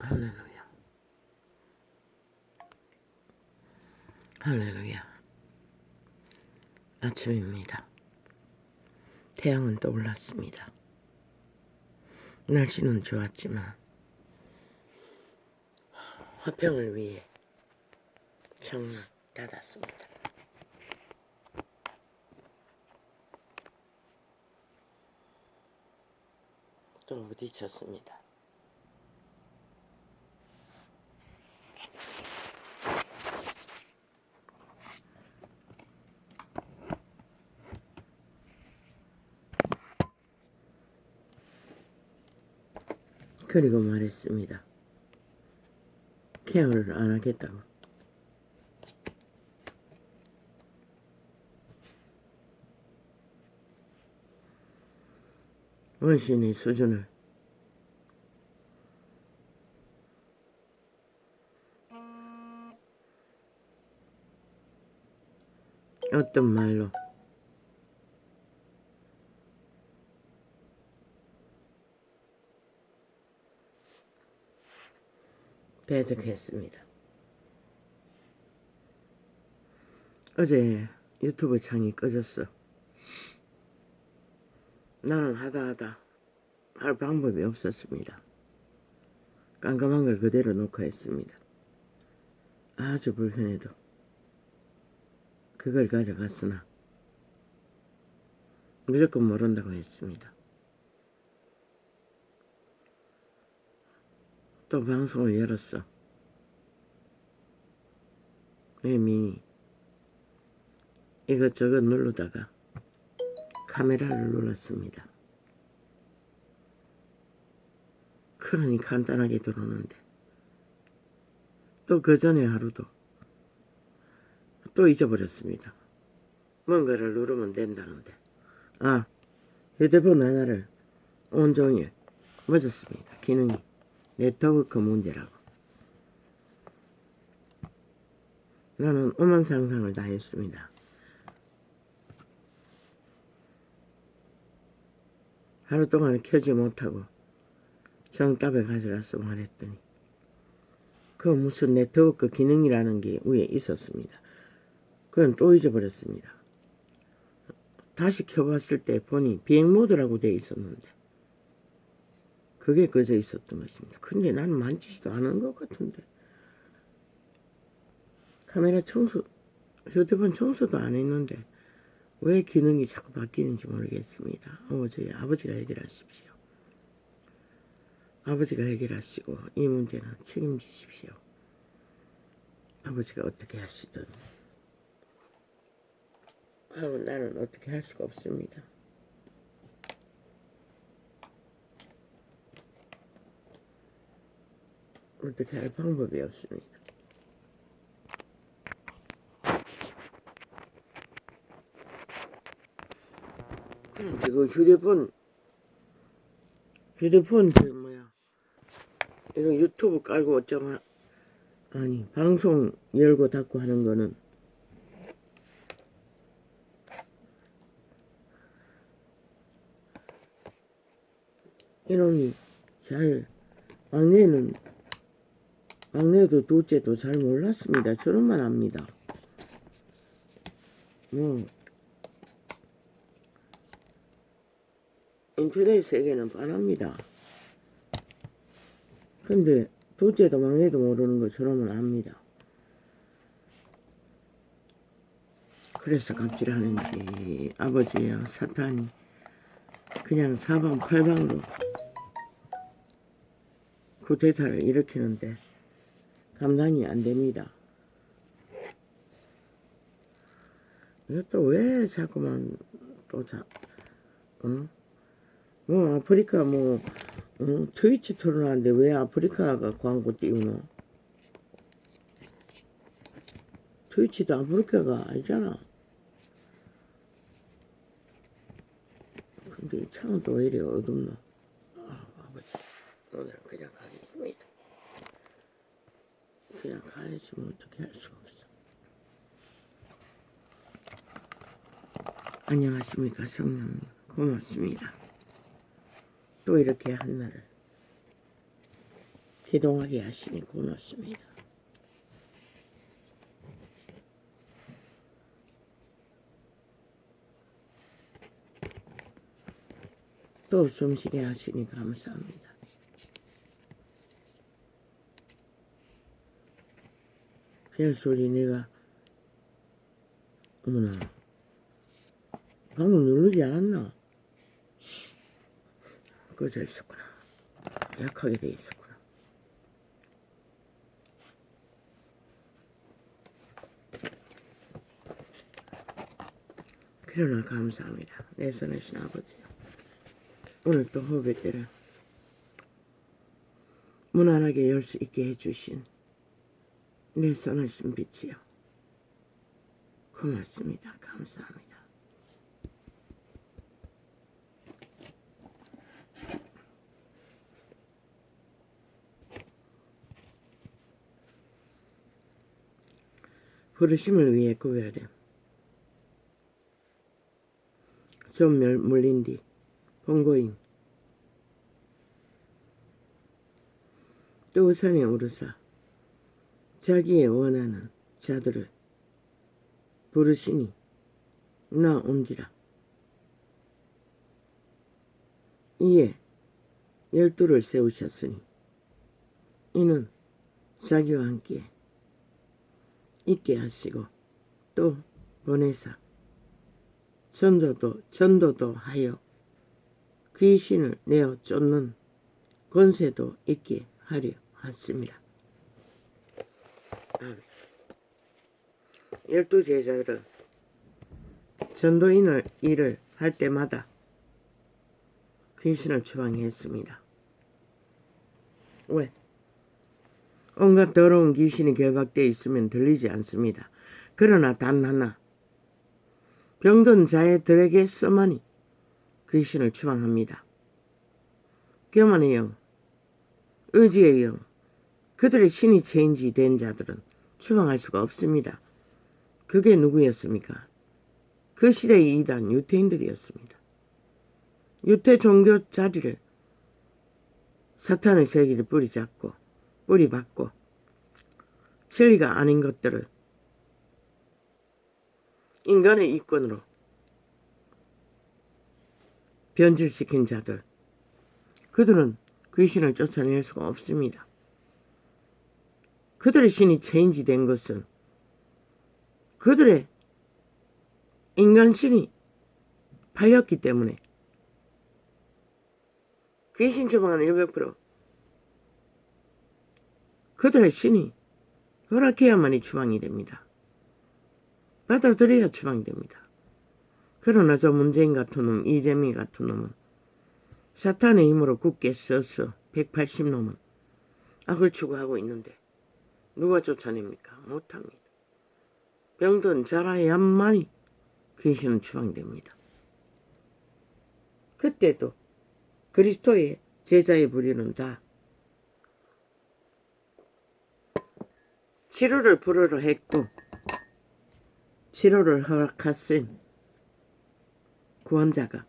할렐루야. 할렐루야. 아침입니다. 태양은 떠올랐습니다. 날씨는 좋았지만 화평을 위해 창문 닫았습니다. 또 부딪혔습니다. 그리고 말했습니다. 케어를 안 하겠다고. 원신의 수준을 어떤 말로 대적했습니다. 어제 유튜브 창이 꺼졌어. 나는 하다 할 방법이 없었습니다. 깜깜한 걸 그대로 놓고 했습니다. 아주 불편해도 그걸 가져갔으나 무조건 모른다고 했습니다. 또 방송을 열었어. 애미 이것저것 누르다가 카메라를 눌렀습니다. 그러니 간단하게 들어오는데 또 그 전에 하루도 또 잊어버렸습니다. 뭔가를 누르면 된다는데 휴대폰 하나를 온종일 멎었습니다. 기능이 네트워크 문제라고. 나는 오만 상상을 다 했습니다. 하루 동안 켜지 못하고 정답에 가져가서 말했더니 그 무슨 네트워크 기능이라는 게 위에 있었습니다. 그건 또 잊어버렸습니다. 다시 켜봤을 때 보니 비행 모드라고 돼 있었는데 그게 꺼져 있었던 것입니다. 근데 나는 만지지도 않은 것 같은데 카메라 청소, 휴대폰 청소도 안 했는데 왜 기능이 자꾸 바뀌는지 모르겠습니다. 아버지가 해결하십시오. 아버지가 해결하시고 이 문제는 책임지십시오. 아버지가 어떻게 하시든 하고 나는 어떻게 할 수가 없습니다. 어떻게 할 방법이 없습니다. 그런데 그 휴대폰 이거 유튜브 깔고 어쩌고 방송 열고 닫고 하는 거는 이놈이 막내도 둘째도 잘 몰랐습니다. 저런만 합니다. 인터넷 세계는 뻔합니다. 근데 둘째도 막내도 모르는 거 저러면 압니다. 그래서 갑질하는지 아버지야 사탄이 그냥 사방팔방으로 쿠데타를 일으키는데 감당이 안 됩니다. 이것도 왜 자꾸만 아프리카 트위치 틀어놨는데 왜 아프리카가 광고 띄우노? 트위치도 아프리카가 아니잖아. 근데 이 창은 또 왜 이래 어둡노? 아버지 오늘은 그냥 가겠습니다. 그냥 가야지 뭐 어떻게 할 수가 없어. 안녕하십니까 성령님 고맙습니다. 또 이렇게 한 날을 기동하게 하시니 고맙습니다. 또 숨쉬게 하시니 감사합니다. 벨소리 내가 어머나 방금 누르지 않았나? 꺼져 있었구나. 약하게 돼 있었구나. 그러나 감사합니다. 내 선하신 아버지, 오늘 또 후배들을 무난하게 열 수 있게 해주신 내 선하신 빛이요, 고맙습니다. 감사합니다. 부르심을 위해 구별됨. 좀 물린 뒤 본고임 또 우산에 오르사 자기의 원하는 자들을 부르시니 나 온지라. 이에 12를 세우셨으니 이는 자기와 함께 있게 하시고 또 보내사 전도도 하여 귀신을 내어 쫓는 권세도 있게 하려 하십니다. 12 제자들은 전도인을 일을 할 때마다 귀신을 추방했습니다. 왜? 온갖 더러운 귀신이 결박되어 있으면 들리지 않습니다. 그러나 단 하나, 병든 자애들에게서만이 귀신을 추방합니다. 교만의 영, 의지의 영, 그들의 신이 체인지된 자들은 추방할 수가 없습니다. 그게 누구였습니까? 그 시대의 이단 유태인들이었습니다. 유태 종교 자리를 사탄의 세계를 뿌리박고 진리가 아닌 것들을 인간의 이권으로 변질시킨 자들, 그들은 귀신을 쫓아낼 수가 없습니다. 그들의 신이 체인지된 것은 그들의 인간신이 팔렸기 때문에 귀신 추방은 100% 그들의 신이 허락해야만이 추방이 됩니다. 받아들여야 추방이 됩니다. 그러나 저 문재인 같은 놈, 이재명 같은 놈은 사탄의 힘으로 굳게 써서 180놈은 악을 추구하고 있는데 누가 쫓아냅니까? 못합니다. 병든 자라야만이 귀신은 추방됩니다. 그때도 그리스도의 제자의 부류는 다 치료를 불어로 했고 치료를 허락하신 구원자가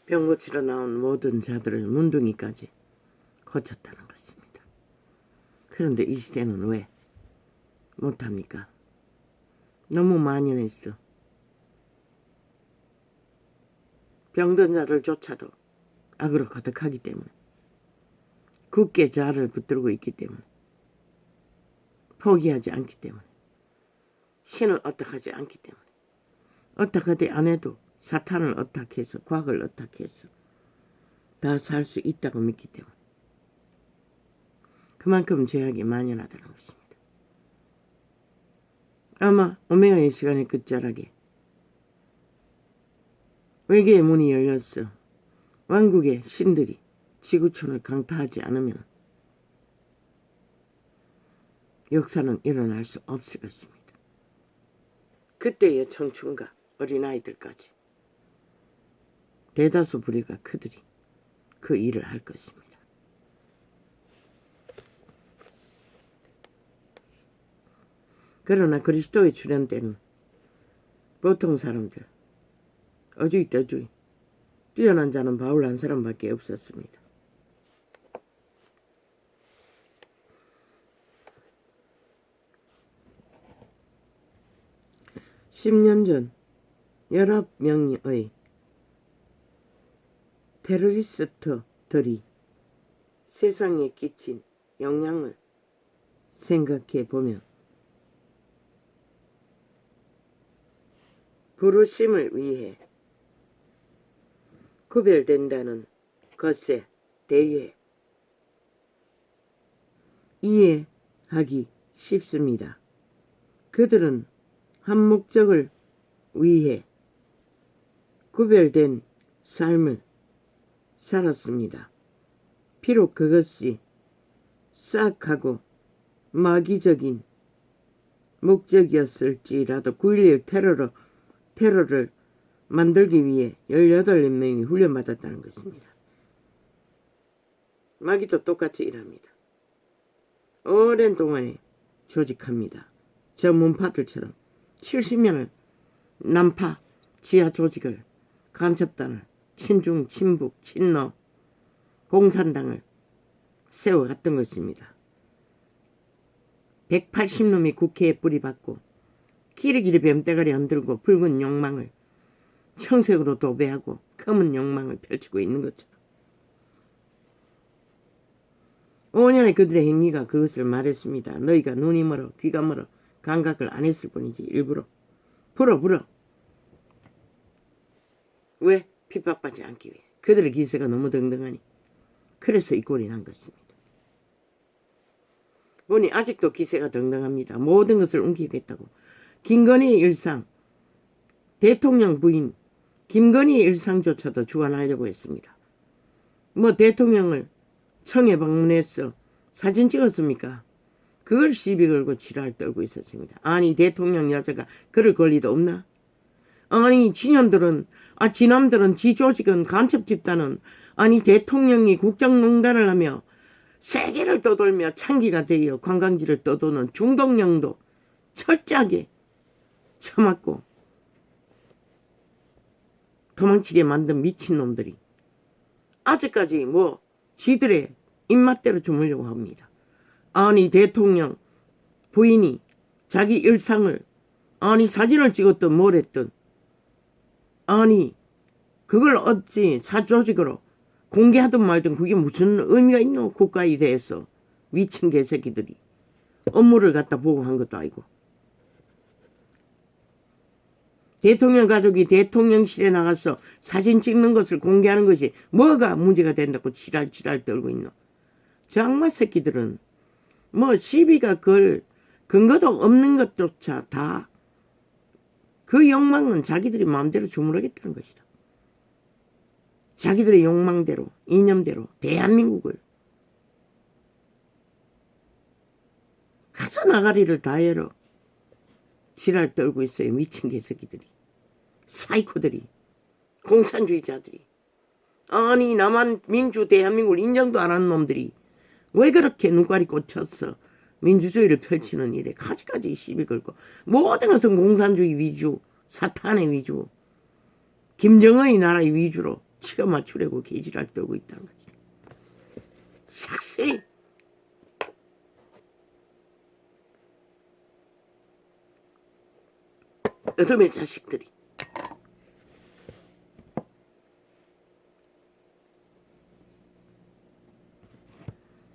병 고치러 나온 모든 자들을 문둥이까지 고쳤다는 것입니다. 그런데 이 시대는 왜 못합니까? 너무 만연했어. 병든 자들조차도 악으로 가득하기 때문에, 굳게 자아를 붙들고 있기 때문에, 포기하지 않기 때문에, 신을 어떡하지 않기 때문에, 어떡하지 안 해도 사탄을 어떡해서, 과학을 어떡해서 다 살 수 있다고 믿기 때문에 그만큼 죄악이 만연하다는 것입니다. 아마 오메가의 시간의 끝자락에 외계의 문이 열렸어. 왕국의 신들이 지구촌을 강타하지 않으면 역사는 일어날 수 없을 것입니다. 그때의 청춘과 어린아이들까지 대다수 부류가 그들이 그 일을 할 것입니다. 그러나 그리스도의 출현 때는 보통 사람들, 어주이 떠주이 뛰어난 자는 바울 한 사람밖에 없었습니다. (10년) 전 19명의 테러리스트들이 세상에 끼친 영향을 생각해 보면 부르심을 위해 구별된다는 것에 대해 이해하기 쉽습니다. 그들은 한 목적을 위해 구별된 삶을 살았습니다. 비록 그것이 싹하고 마귀적인 목적이었을지라도 9.11 테러를 만들기 위해 18명이 훈련받았다는 것입니다. 마귀도 똑같이 일합니다. 오랜 동안에 조직합니다. 저 문파들처럼 70년을 남파 지하 조직을, 간첩단을, 친중, 친북, 친러, 공산당을 세워갔던 것입니다. 180놈이 국회에 뿌리박고 기리기리 뱀대가리 흔들고 붉은 욕망을 청색으로 도배하고 검은 욕망을 펼치고 있는 것처럼 5년의 그들의 행위가 그것을 말했습니다. 너희가 눈이 멀어 귀가 멀어 감각을 안 했을 뿐이지 일부러 불어 왜? 핍박받지 않기 위해. 그들의 기세가 너무 등등하니 그래서 이 꼴이 난 것입니다. 보니 아직도 기세가 등등합니다. 모든 것을 옮기겠다고. 김건희의 일상, 대통령 부인 김건희의 일상조차도 주관하려고 했습니다. 뭐 대통령을 청에 방문해서 사진 찍었습니까? 그걸 시비 걸고 지랄 떨고 있었습니다. 아니 대통령 여자가 그럴 권리도 없나? 아니 지남들은 지 조직은 간첩 집단은 아니 대통령이 국정농단을 하며 세계를 떠돌며 창기가 되어 관광지를 떠도는 중동령도 철저하게 처맞고 도망치게 만든 미친놈들이 아직까지 뭐 지들의 입맛대로 주무려고 합니다. 아니 대통령 부인이 자기 일상을 아니 사진을 찍었든 뭘 했든 아니 그걸 어찌 사조직으로 공개하든 말든 그게 무슨 의미가 있노? 국가에 대해서 미친 개새끼들이 업무를 갖다 보고한 것도 아니고 대통령 가족이 대통령실에 나가서 사진 찍는 것을 공개하는 것이 뭐가 문제가 된다고 지랄 떨고 있노? 저 악마 새끼들은 뭐 시비가 걸 근거도 없는 것조차 다 그 욕망은 자기들이 마음대로 주무르겠다는 것이다. 자기들의 욕망대로 이념대로 대한민국을 가서 나가리를 다해러 지랄 떨고 있어요. 미친 개새끼들이 사이코들이 공산주의자들이 아니 남한 민주 대한민국을 인정도 안 하는 놈들이 왜 그렇게 눈깔이 꽂혀서 민주주의를 펼치는 일에 가지가지 시비 걸고 모든 것은 공산주의 위주 사탄의 위주 김정은의 나라의 위주로 치어 맞추려고 개지랄 떨고 있다는 거지. 삭세 어둠의 자식들이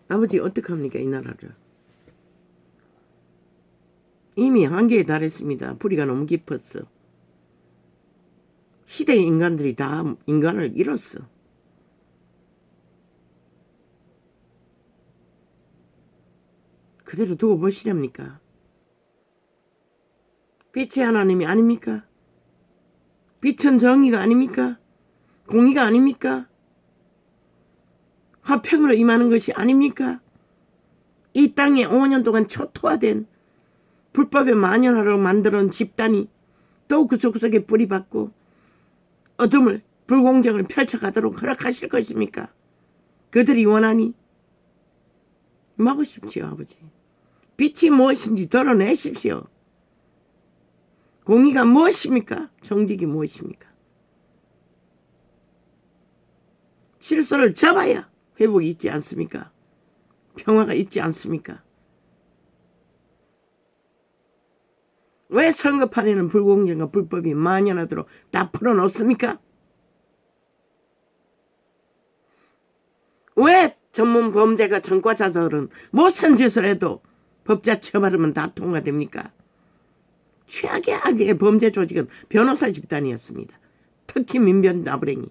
아버지 어떡합니까 이 나라를. 이미 한계에 달했습니다. 뿌리가 너무 깊었어. 시대의 인간들이 다 인간을 잃었어. 그대로 두고 보시렵니까? 빛의 하나님이 아닙니까? 빛은 정의가 아닙니까? 공의가 아닙니까? 화평으로 임하는 것이 아닙니까? 이 땅에 5년 동안 초토화된 불법의 만연하로 만들어온 집단이 또 구석구석에 뿌리박고 어둠을 불공정을 펼쳐가도록 허락하실 것입니까? 그들이 원하니 막으십시오. 아버지. 빛이 무엇인지 드러내십시오. 공의가 무엇입니까? 정직이 무엇입니까? 실소를 잡아야 회복이 있지 않습니까? 평화가 있지 않습니까? 왜 선거판에는 불공정과 불법이 만연하도록 다 풀어놓습니까? 왜 전문 범죄가 전과자들은 무슨 짓을 해도 법자 처벌하면 다 통과됩니까? 최악의 악의 범죄 조직은 변호사 집단이었습니다. 특히 민변 나부랭이.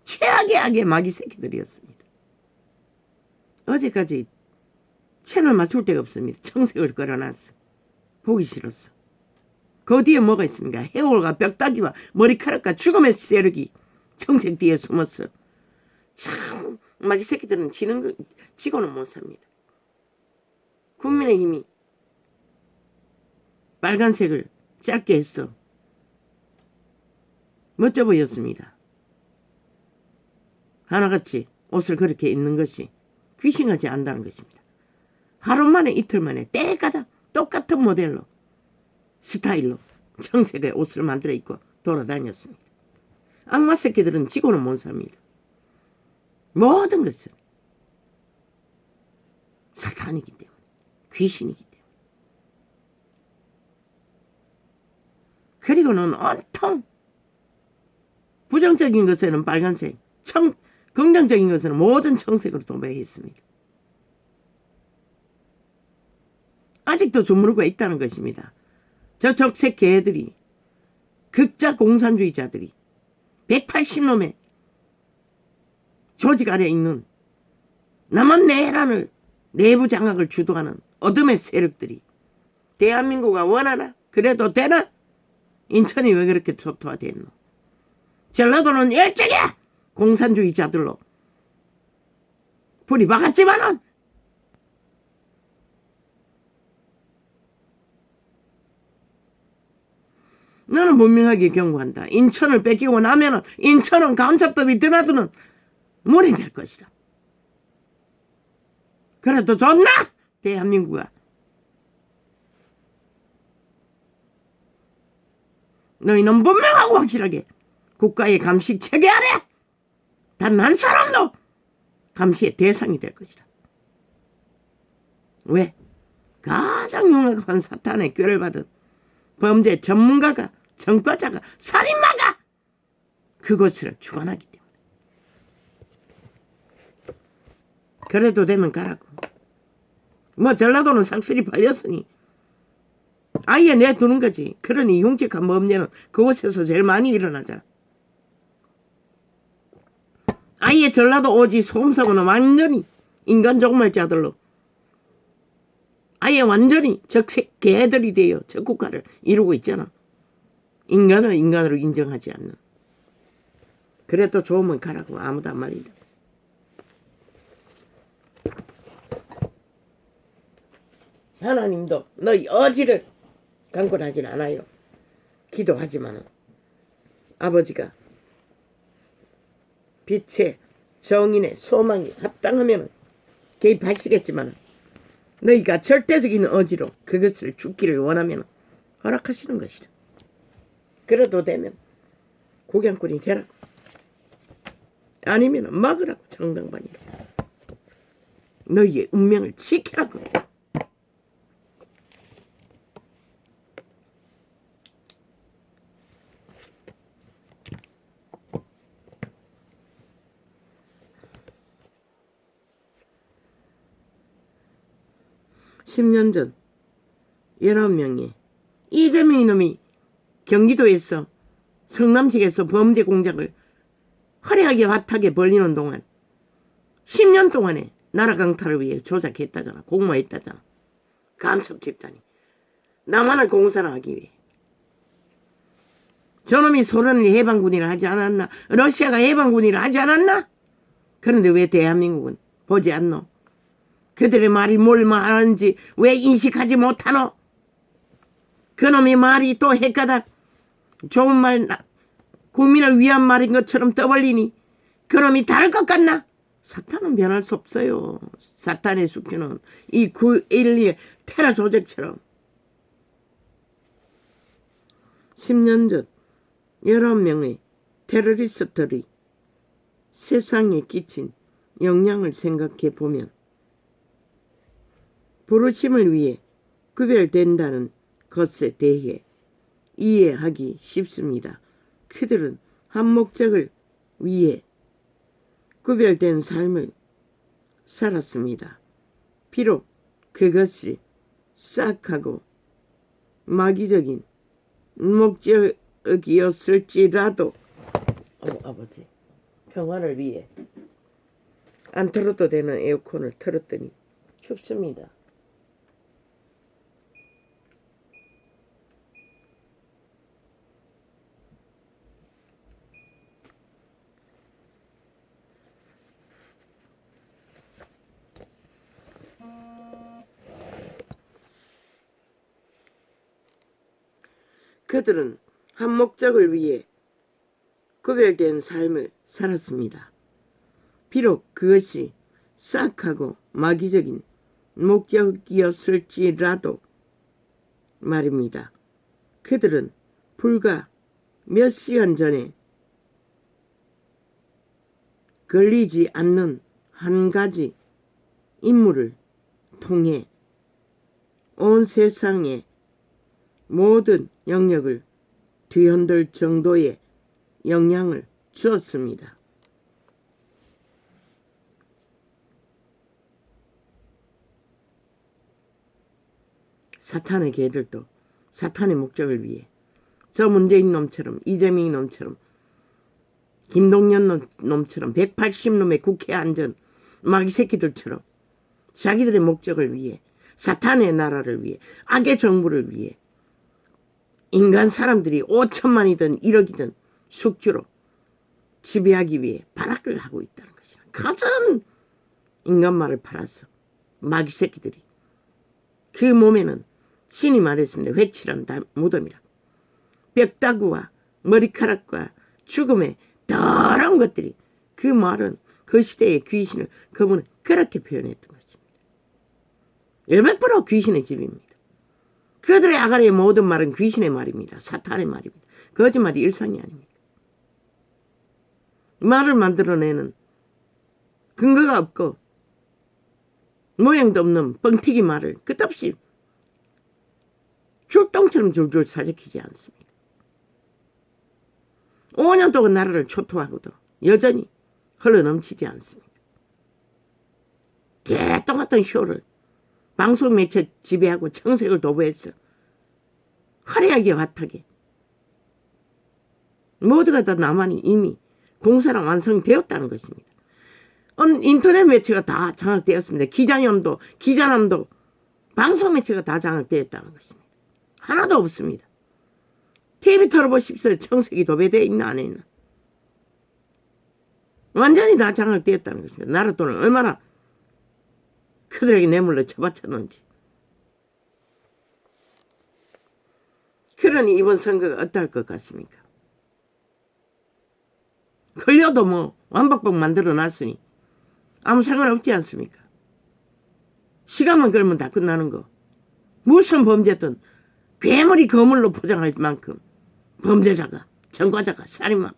최악의 악의 마귀 새끼들이었습니다. 어제까지 채널 맞출 데가 없습니다. 청색을 걸어놨어. 보기 싫었어. 그 뒤에 뭐가 있습니까? 해골과 벽다귀와 머리카락과 죽음의 세력이 청색 뒤에 숨었어. 참 마귀 새끼들은 지고는 못 삽니다. 국민의힘이 빨간색을 짧게 했어. 멋져 보였습니다. 하나같이 옷을 그렇게 입는 것이 귀신같이 안다는 것입니다. 하루 만에 이틀 만에 때가다 똑같은 모델로 스타일로 청색의 옷을 만들어 입고 돌아다녔습니다. 악마 새끼들은 지고는 못 삽니다. 모든 것은 사탄이기 때문에, 귀신이기 때문에. 그리고는 온통 부정적인 것에는 빨간색, 긍정적인 것은 모든 청색으로 도배했습니다. 아직도 주무르고 있다는 것입니다. 저 적색 개들이, 극자 공산주의자들이 180놈의 조직 아래 있는 남한 내란을 내부 장악을 주도하는 어둠의 세력들이 대한민국가 원하나? 그래도 되나? 인천이 왜 그렇게 초토화됐노? 전라도는 일찍이 공산주의자들로 불이 박았지만은 나는 분명하게 경고한다. 인천을 뺏기고 나면은 인천은 간첩법이 드나드는 물이 될 것이다. 그래도 좋나? 대한민국아. 너희는 분명하고 확실하게 국가의 감시 체계 아래 단 한 사람도 감시의 대상이 될 것이다. 왜? 가장 흉악한 사탄의 꾀를 받은 범죄 전문가가, 전과자가, 살인마가 그것을 주관하기 때문에. 그래도 되면 가라고. 뭐 전라도는 싹쓸이 팔렸으니 아예 내두는 거지. 그러니 흉측한 범죄는 그곳에서 제일 많이 일어나잖아. 아예 전라도 오지 소음사고는 완전히 인간 종말자들로 아예 완전히 적색 개들이 되어 저 국가를 이루고 있잖아. 인간을 인간으로 인정하지 않는. 그래도 좋으면 가라고. 아무도 안 말이다. 하나님도 너희 어지를 강권하진 않아요. 기도하지만 아버지가 빛의 정인의 소망이 합당하면 개입하시겠지만 너희가 절대적인 어지로 그것을 죽기를 원하면 허락하시는 것이라. 그래도 되면 국양꾼이 되라고. 아니면 막으라고. 정당반이라. 너희의 운명을 지키라고. (10년) 전 19명이 이재명 이놈이 경기도에서 성남시에서 범죄 공작을 화려하게 핫하게 벌리는 동안 10년 동안에 나라 강탈을 위해 조작했다잖아. 공모했다잖아. 간첩 집단이 남한을 공산화하기 위해. 저놈이 소련이 해방군이라 하지 않았나? 러시아가 해방군이라 하지 않았나? 그런데 왜 대한민국은 보지 않노? 그들의 말이 뭘 말하는지 왜 인식하지 못하노? 그놈의 말이 또 헷가닥 좋은 말, 국민을 위한 말인 것처럼 떠벌리니 그놈이 다를 것 같나? 사탄은 변할 수 없어요. 사탄의 숙주는 이 9.11 테러 조직처럼 10년 전 19명의 테러리스트들이 세상에 끼친 영향을 생각해 보면 부르심을 위해 구별된다는 것에 대해 이해하기 쉽습니다. 그들은 한 목적을 위해 구별된 삶을 살았습니다. 비록 그것이 싹하고 마귀적인 목적이었을지라도 아버지 평화를 위해 안 틀어도 되는 에어컨을 틀었더니 춥습니다. 그들은 한 목적을 위해 구별된 삶을 살았습니다. 비록 그것이 싹하고 마귀적인 목적이었을지라도 말입니다. 그들은 불과 몇 시간 전에 걸리지 않는 한 가지 인물을 통해 온 세상의 모든 영역을 뒤흔들 정도의 영향을 주었습니다. 사탄의 개들도 사탄의 목적을 위해 저 문재인 놈처럼 이재명이 놈처럼 김동연 놈처럼 180놈의 국회 앉은 마귀 새끼들처럼 자기들의 목적을 위해 사탄의 나라를 위해 악의 정부를 위해 인간 사람들이 5천만이든 1억이든 숙주로 지배하기 위해 발악을 하고 있다는 것이다. 가장 인간말을 팔아서 마귀 새끼들이 그 몸에는 신이 말했습니다. 회칠한 무덤이라. 뼈다구와 머리카락과 죽음의 더러운 것들이 그 말은 그 시대의 귀신을 그분은 그렇게 표현했던 것입니다. 100% 귀신의 집입니다. 그들의 아가리의 모든 말은 귀신의 말입니다. 사탄의 말입니다. 거짓말이 일상이 아닙니다. 말을 만들어내는 근거가 없고 모양도 없는 뻥튀기 말을 끝없이 줄똥처럼 줄줄 사적히지 않습니다. 5년 동안 나라를 초토하고도 여전히 흘러넘치지 않습니다. 개똥 같은 쇼를 방송 매체 지배하고 청색을 도부해서 화려하게 화타게 모두가 다 나만이 이미 공사랑 완성되었다는 것입니다. 인터넷 매체가 다 장악되었습니다. 기자남도 방송 매체가 다 장악되었다는 것입니다. 하나도 없습니다. TV 털어보십시오. 청색이 도배되어 있나 안 있나. 완전히 다 장악되었다는 것입니다. 나라 돈을 얼마나 그들에게 뇌물로 쳐바쳤는지. 그러니 이번 선거가 어떨 것 같습니까? 걸려도 뭐 완박법 만들어놨으니 아무 상관없지 않습니까? 시간만 걸면 다 끝나는 거. 무슨 범죄든 괴물이 거물로 포장할 만큼 범죄자가, 전과자가, 살인마가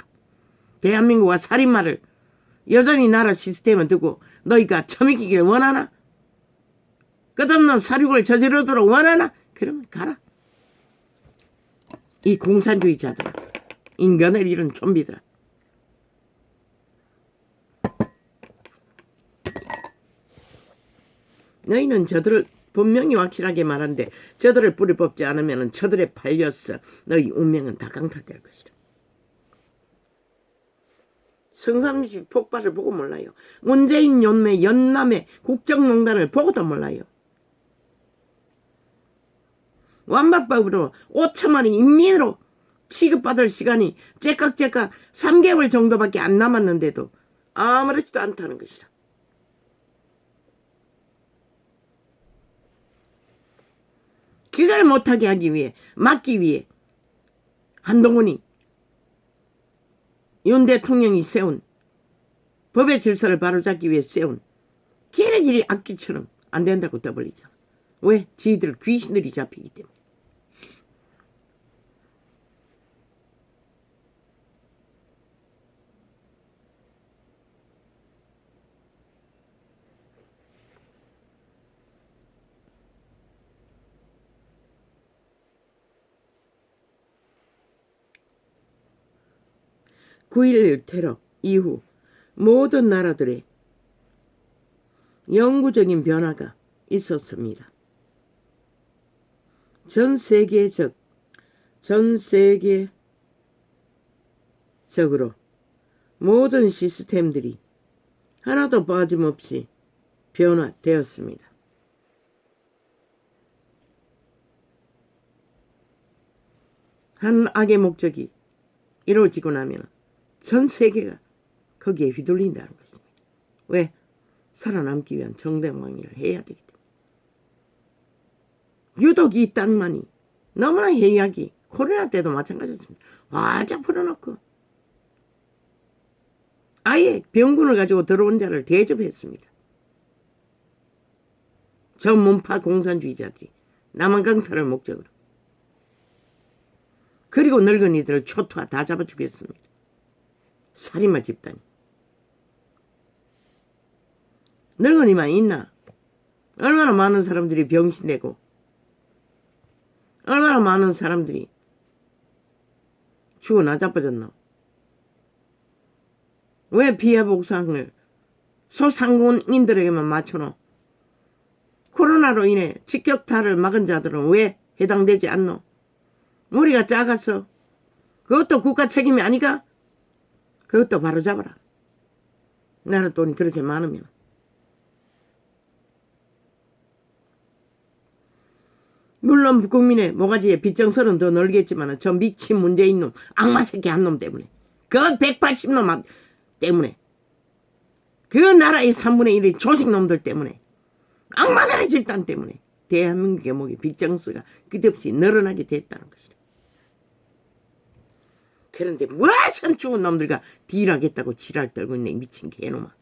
대한민국과 살인마를 여전히 나라 시스템에 두고 너희가 처먹이기를 원하나? 끝없는 사륙을 저지르도록 원하나? 그러면 가라. 이 공산주의자들아, 인간을 잃은 좀비들아. 너희는 저들을 분명히 확실하게 말한데 저들을 뿌리 뽑지 않으면 저들에 팔려서 너희 운명은 다 강탈될 것이다. 성삼시 폭발을 보고 몰라요. 문재인 연매 연남의 국정농단을 보고도 몰라요. 완박법으로 5천만의 인민으로 취급받을 시간이 째깍째깍 3개월 정도밖에 안 남았는데도 아무렇지도 않다는 것이다. 그걸 못하게 하기 위해, 막기 위해 한동훈이 윤 대통령이 세운 법의 질서를 바로잡기 위해 세운 길이 악기처럼 안 된다고 떠벌리잖아. 왜? 지희들 귀신들이 잡히기 때문에. 9.11 테러 이후 모든 나라들의 영구적인 변화가 있었습니다. 전 세계적으로 모든 시스템들이 하나도 빠짐없이 변화되었습니다. 한 악의 목적이 이루어지고 나면 전 세계가 거기에 휘둘린다는 것입니다. 왜? 살아남기 위한 정당방위를 해야 되기 때문에. 유독 이 땅만이 너무나 해이하기, 코로나 때도 마찬가지였습니다. 활짝 풀어놓고 아예 병군을 가지고 들어온 자를 대접했습니다. 전문파 공산주의자들이 남한 강탈을 목적으로. 그리고 늙은이들을 초토화 다 잡아 죽였습니다. 살인마 집단이. 늙은이만 있나? 얼마나 많은 사람들이 병신되고 얼마나 많은 사람들이 죽어 나자빠졌나? 왜 피해 복상을 소상공인들에게만 맞춰놓? 코로나로 인해 직격탄을 막은 자들은 왜 해당되지 않노? 우리가 작았어. 그것도 국가 책임이 아니가? 그것도 바로 잡아라. 나라 돈이 그렇게 많으면. 물론 국민의 모가지에 빚정설은 더 늘겠지만 저 미친 문재인 놈, 악마 새끼 한 놈 때문에, 그 180놈 때문에, 그 나라의 3분의 1의 조직놈들 때문에, 악마들의 집단 때문에 대한민국의 목에 빚정서가 끝없이 늘어나게 됐다는 것이다. 그런데 무슨 죽은 놈들과 딜하겠다고 지랄 떨고 있네, 미친 개놈아.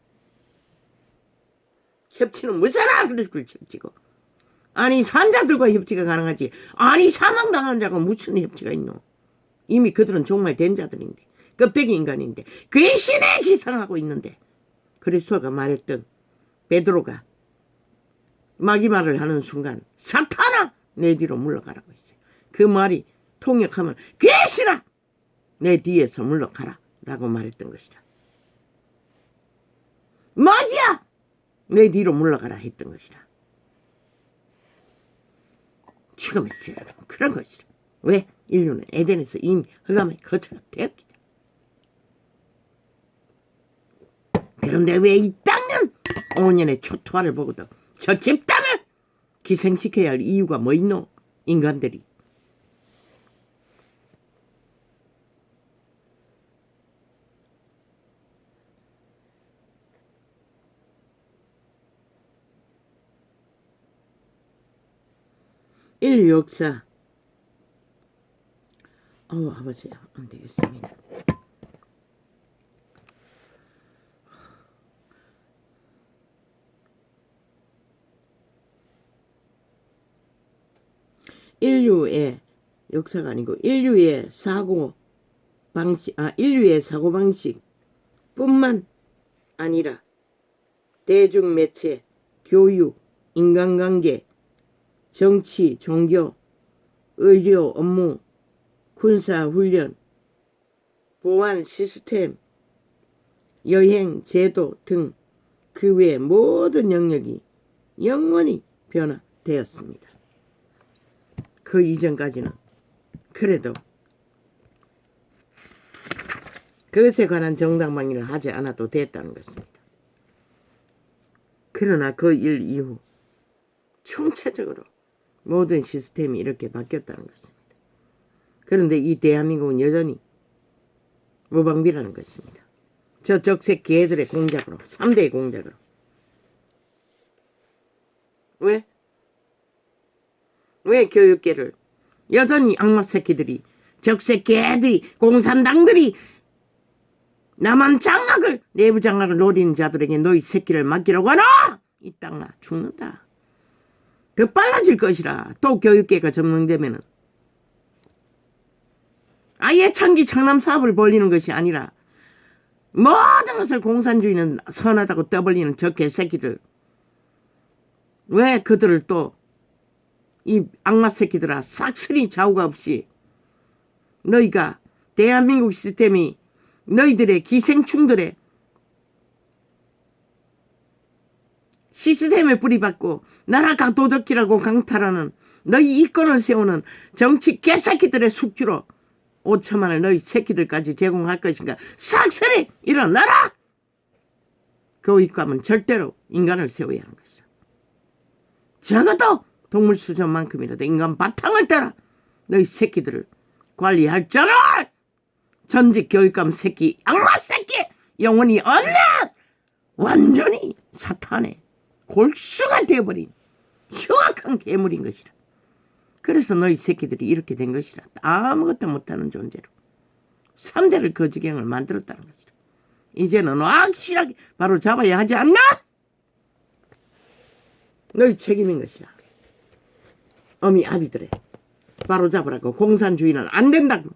협치는 무슨 악을 협치고, 아니 산자들과 협치가 가능하지, 아니 사망당한 자가 무슨 협치가 있노? 이미 그들은 정말 된 자들인데, 껍데기 인간인데, 귀신에 기상하고 있는데, 그리스도가 말했던 베드로가 마귀말을 하는 순간 사탄아 내 뒤로 물러가라고 했어요. 그 말이 통역하면 귀신아 내 뒤에서 물러가라 라고 말했던 것이다. 마귀야 내 뒤로 물러가라 했던 것이다. 지금의 시대는 그런 것이다. 왜? 인류는 에덴에서 이미 흑암의 거처가 되었기 때문에. 그런데 왜 이 땅은 5년의 초토화를 보고도 저 집단을 기생시켜야 할 이유가 뭐 있노? 인간들이. 인류 역사. 아버지 안 되겠습니다. 인류의 역사가 아니고 인류의 사고 방식뿐만 아니라 대중매체, 교육, 인간관계, 정치, 종교, 의료, 업무, 군사훈련, 보안 시스템, 여행, 제도 등 그 외의 모든 영역이 영원히 변화되었습니다. 그 이전까지는 그래도 그것에 관한 정당방위를 하지 않아도 됐다는 것입니다. 그러나 그 일 이후 총체적으로 모든 시스템이 이렇게 바뀌었다는 것입니다. 그런데 이 대한민국은 여전히 무방비라는 것입니다. 저 적색 개들의 공작으로, 3대의 공작으로. 왜? 왜 교육계를 여전히 악마 새끼들이, 적색 개들이, 공산당들이 남한 장악을, 내부 장악을 노리는 자들에게 너희 새끼를 맡기라고 하나? 이 땅아 죽는다. 더 빨라질 것이라. 또 교육계가 점령되면은 아예 창기 창남 사업을 벌리는 것이 아니라 모든 것을 공산주의는 선하다고 떠벌리는 저 개새끼들, 왜 그들을 또 이 악마 새끼들아 싹쓸이 좌우가 없이 너희가 대한민국 시스템이 너희들의 기생충들의 시스템에 뿌리받고 나라 도적질하고 강탈하는 너희 이권을 세우는 정치 개새끼들의 숙주로 5천만을 너희 새끼들까지 제공할 것인가? 싹쓸이 일어나라! 그 윗감은 절대로 인간을 세워야 하는 것이다. 적어도 동물수저만큼이라도 인간 바탕을 따라 너희 새끼들을 관리할 줄을! 전직 교육감 새끼, 악마 새끼! 영원히 없는 완전히 사탄의 골수가 되어버린 흉악한 괴물인 것이라. 그래서 너희 새끼들이 이렇게 된 것이라. 아무것도 못하는 존재로 3대를 거지경을 만들었다는 것이라. 이제는 확실하게 바로 잡아야 하지 않나? 너희 책임인 것이라. 어미 아비들의 바로 잡으라고. 공산주의는 안 된다고.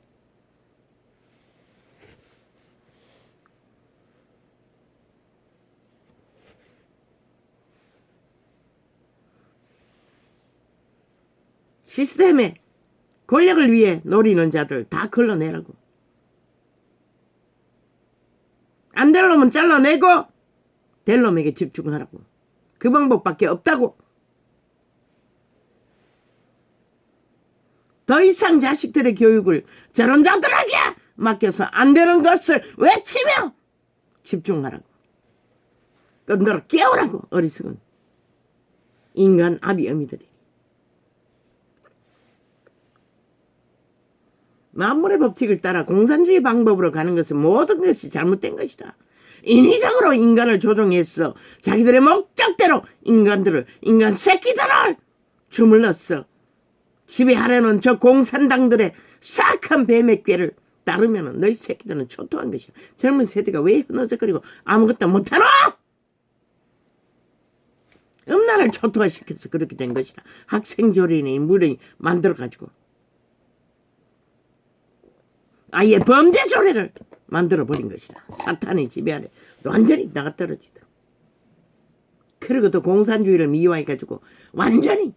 시스템에 권력을 위해 노리는 자들 다 걸러내라고. 안 될 놈은 잘라내고 될 놈에게 집중하라고. 그 방법밖에 없다고. 더 이상 자식들의 교육을 저런 자들에게 맡겨서 안 되는 것을 외치며 집중하라고. 끈들어 깨우라고. 어리석은 인간 아비 어미들이. 만물의 법칙을 따라 공산주의 방법으로 가는 것은 모든 것이 잘못된 것이다. 인위적으로 인간을 조종했어. 자기들의 목적대로 인간 새끼들을 주물렀어. 지배하려는 저 공산당들의 싹한 뱀의 꾀를 따르면 너희 새끼들은 초토한 것이다. 젊은 세대가 왜 흐느적거리고 아무것도 못하노? 음란을 초토화시켜서 그렇게 된 것이다. 학생조리니 물이 만들어가지고 아예 범죄 조례를 만들어버린 것이다. 사탄의 지배아래 완전히 나가떨어지도록. 그리고 또 공산주의를 미화해가지고 완전히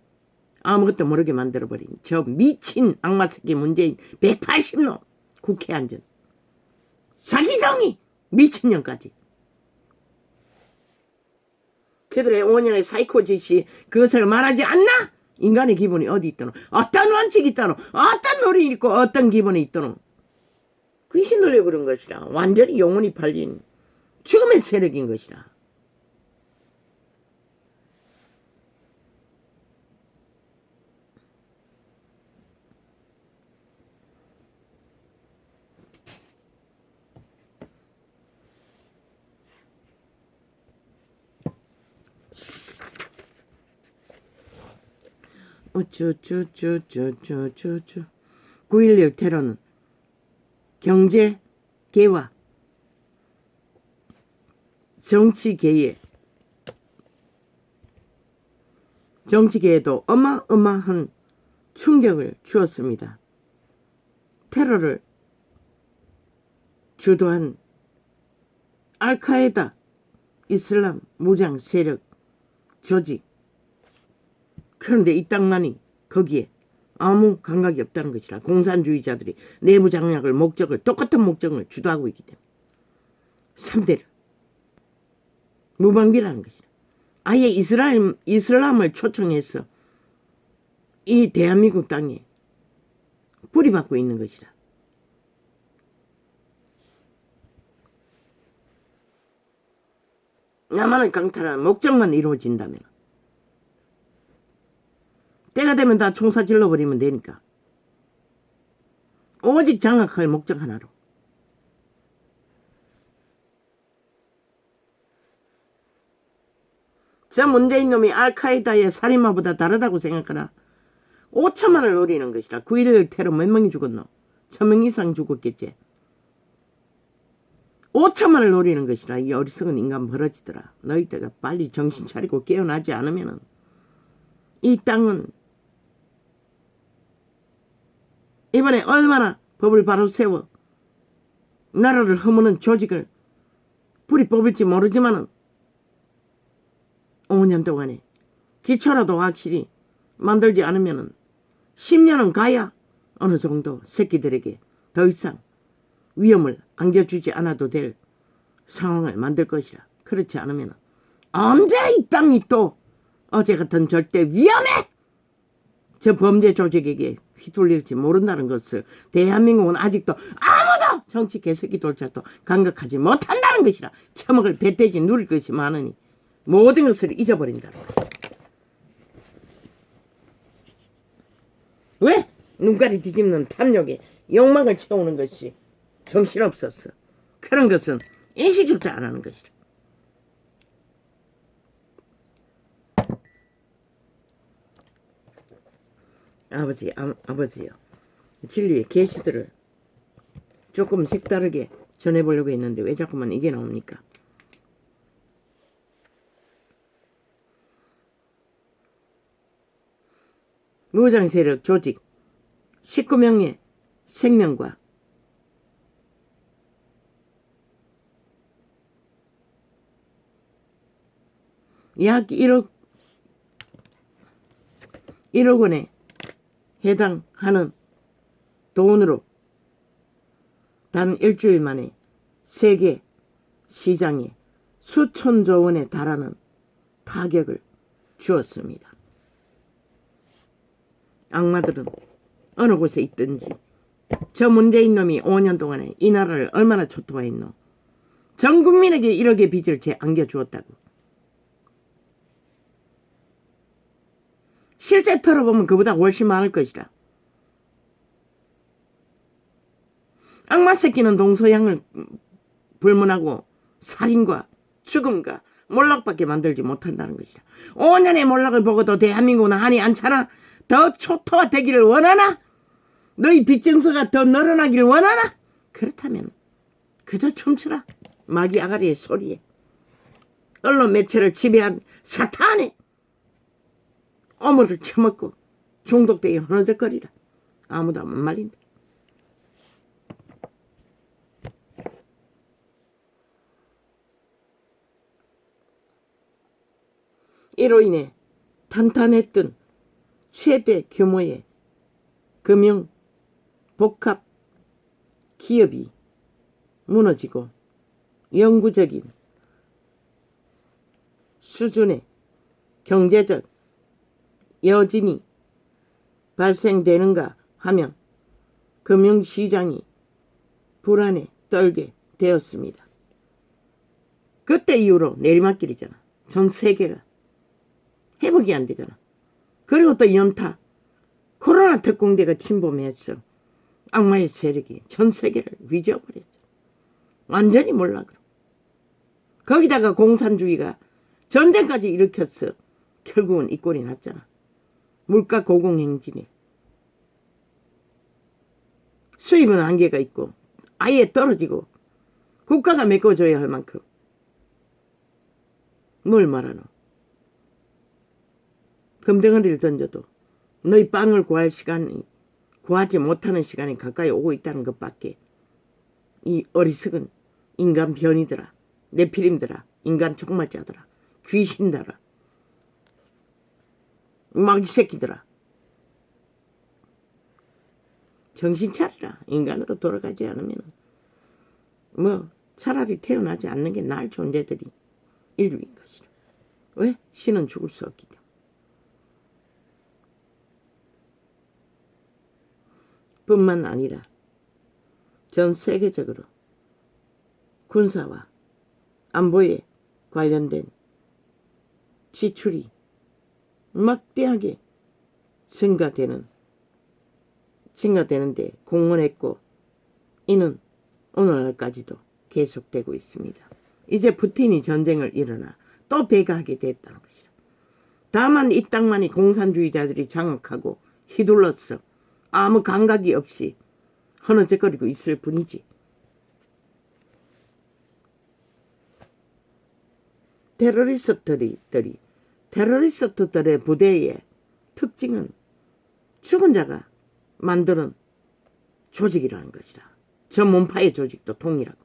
아무것도 모르게 만들어버린 저 미친 악마새끼 문재인 180놈 국회 앉은 사기정이 미친년까지. 그들의 5년의 사이코 짓이 그것을 말하지 않나? 인간의 기본이 어디 있더노? 어떤 원칙이 있더노? 어떤 놀이 있고 어떤 기본이 있더노? 귀신 놀려 그런 것이라. 완전히 영혼이 팔린 죽음의 세력인 것이라. 어쩌 9.11 테러는 경제계와 정치계에도 어마어마한 충격을 주었습니다. 테러를 주도한 알카에다 이슬람 무장 세력 조직. 그런데 이 땅만이 거기에 아무 감각이 없다는 것이라. 공산주의자들이 내부 장악을 똑같은 목적을 주도하고 있기 때문에 3대를 무방비라는 것이라. 아예 이슬람을 초청해서 이 대한민국 땅에 뿌리박고 있는 것이라. 남한을 강탈하는 목적만 이루어진다면 때가 되면 다 총사 질러버리면 되니까. 오직 장악할 목적 하나로. 저 문재인 놈이 알카에다의 살인마보다 다르다고 생각하나? 5천만을 노리는 것이라. 9.11 테러 몇 명이 죽었노? 1,000명 이상 죽었겠지. 5천만을 노리는 것이라. 이 어리석은 인간 벌어지더라. 너희들가 빨리 정신 차리고 깨어나지 않으면 이 땅은 이번에 얼마나 법을 바로 세워 나라를 허무는 조직을 뿌리 뽑을지 모르지만은 5년 동안에 기초라도 확실히 만들지 않으면은 10년은 가야 어느 정도 새끼들에게 더 이상 위험을 안겨주지 않아도 될 상황을 만들 것이라. 그렇지 않으면 언제 이 땅이 또 어제 같은 절대 위험해! 저 범죄 조직에게 휘둘릴지 모른다는 것을 대한민국은 아직도 아무도 정치 개새끼들조차도 감각하지 못한다는 것이라. 처먹을 배때지 누릴 것이 많으니 모든 것을 잊어버린다는 것이다. 왜? 눈깔이 뒤집는 탐욕에 욕망을 채우는 것이 정신없었어. 그런 것은 인식조차 안 하는 것이다. 아버지요. 진리의 계시들을 조금 색다르게 전해보려고 했는데 왜 자꾸만 이게 나옵니까? 무장세력 조직 19명의 생명과 약 1억 원에 해당하는 돈으로 단 일주일 만에 세계 시장에 수천조 원에 달하는 타격을 주었습니다. 악마들은 어느 곳에 있든지 저 문재인 놈이 5년 동안에 이 나라를 얼마나 초토화했노. 전 국민에게 1억의 빚을 안겨주었다고. 실제 털어보면 그보다 훨씬 많을 것이라. 악마 새끼는 동서양을 불문하고 살인과 죽음과 몰락밖에 만들지 못한다는 것이라. 5년의 몰락을 보고도 대한민국은 한이 안 차나? 더 초토화되기를 원하나? 너희 빚증서가 더 늘어나기를 원하나? 그렇다면 그저 춤추라. 마귀 아가리의 소리에 언론 매체를 지배한 사탄의 어물을 처먹고 중독되어 흐느적거리라. 아무도 안 말린다. 이로 인해 탄탄했던 최대 규모의 금융 복합 기업이 무너지고 영구적인 수준의 경제적 여진이 발생되는가 하면 금융시장이 불안에 떨게 되었습니다. 그때 이후로 내리막길이잖아. 전 세계가 회복이 안 되잖아. 그리고 또 연타 코로나 특공대가 침범했어. 악마의 세력이 전 세계를 위저버렸죠. 완전히 몰락으로. 거기다가 공산주의가 전쟁까지 일으켰어. 결국은 이 꼴이 났잖아. 물가 고공행진에 수입은 한계가 있고 아예 떨어지고 국가가 메꿔줘야 할 만큼. 뭘 말하노? 금덩어리를 던져도 너희 빵을 구하지 못하는 시간이 가까이 오고 있다는 것밖에. 이 어리석은 인간 변이들아, 네피림들아, 인간 촉맞자들아, 귀신들아, 마귀 새끼들아, 정신 차리라. 인간으로 돌아가지 않으면 차라리 태어나지 않는 게 나을 존재들이 인류인 것이라. 왜? 신은 죽을 수 없기 때문에. 뿐만 아니라 전 세계적으로 군사와 안보에 관련된 지출이 막대하게 증가되는데 공헌했고 이는 오늘날까지도 계속되고 있습니다. 이제 푸틴이 전쟁을 일어나 또 배가하게 됐다는 것이다. 다만 이 땅만이 공산주의자들이 장악하고 휘둘렀어. 아무 감각이 없이 흐느적거리고 있을 뿐이지. 테러리스트들의 부대의 특징은 죽은 자가 만드는 조직이라는 것이다. 저 몸파의 조직도 동일하고.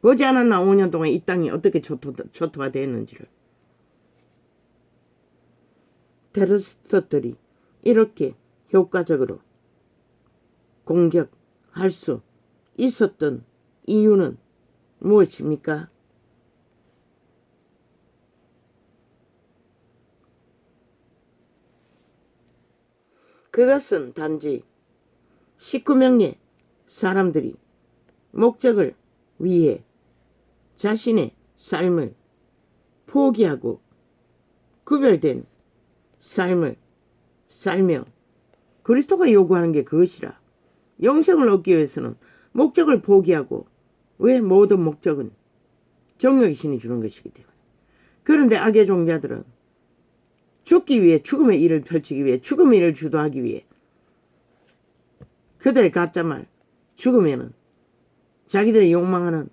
보지 않았나 5년 동안 이 땅이 어떻게 초토화되었는지를. 테러리스트들이 이렇게 효과적으로 공격할 수 있었던 이유는 무엇입니까? 그것은 단지 19명의 사람들이 목적을 위해 자신의 삶을 포기하고 구별된 삶을 살며 그리스도가 요구하는 게 그것이라. 영생을 얻기 위해서는 목적을 포기하고, 왜? 모든 목적은 정욕의 신이 주는 것이기 때문에. 그런데 악의 종자들은 죽기 위해, 죽음의 일을 펼치기 위해, 죽음의 일을 주도하기 위해 그들의 가짜말 죽으면은 자기들이 욕망하는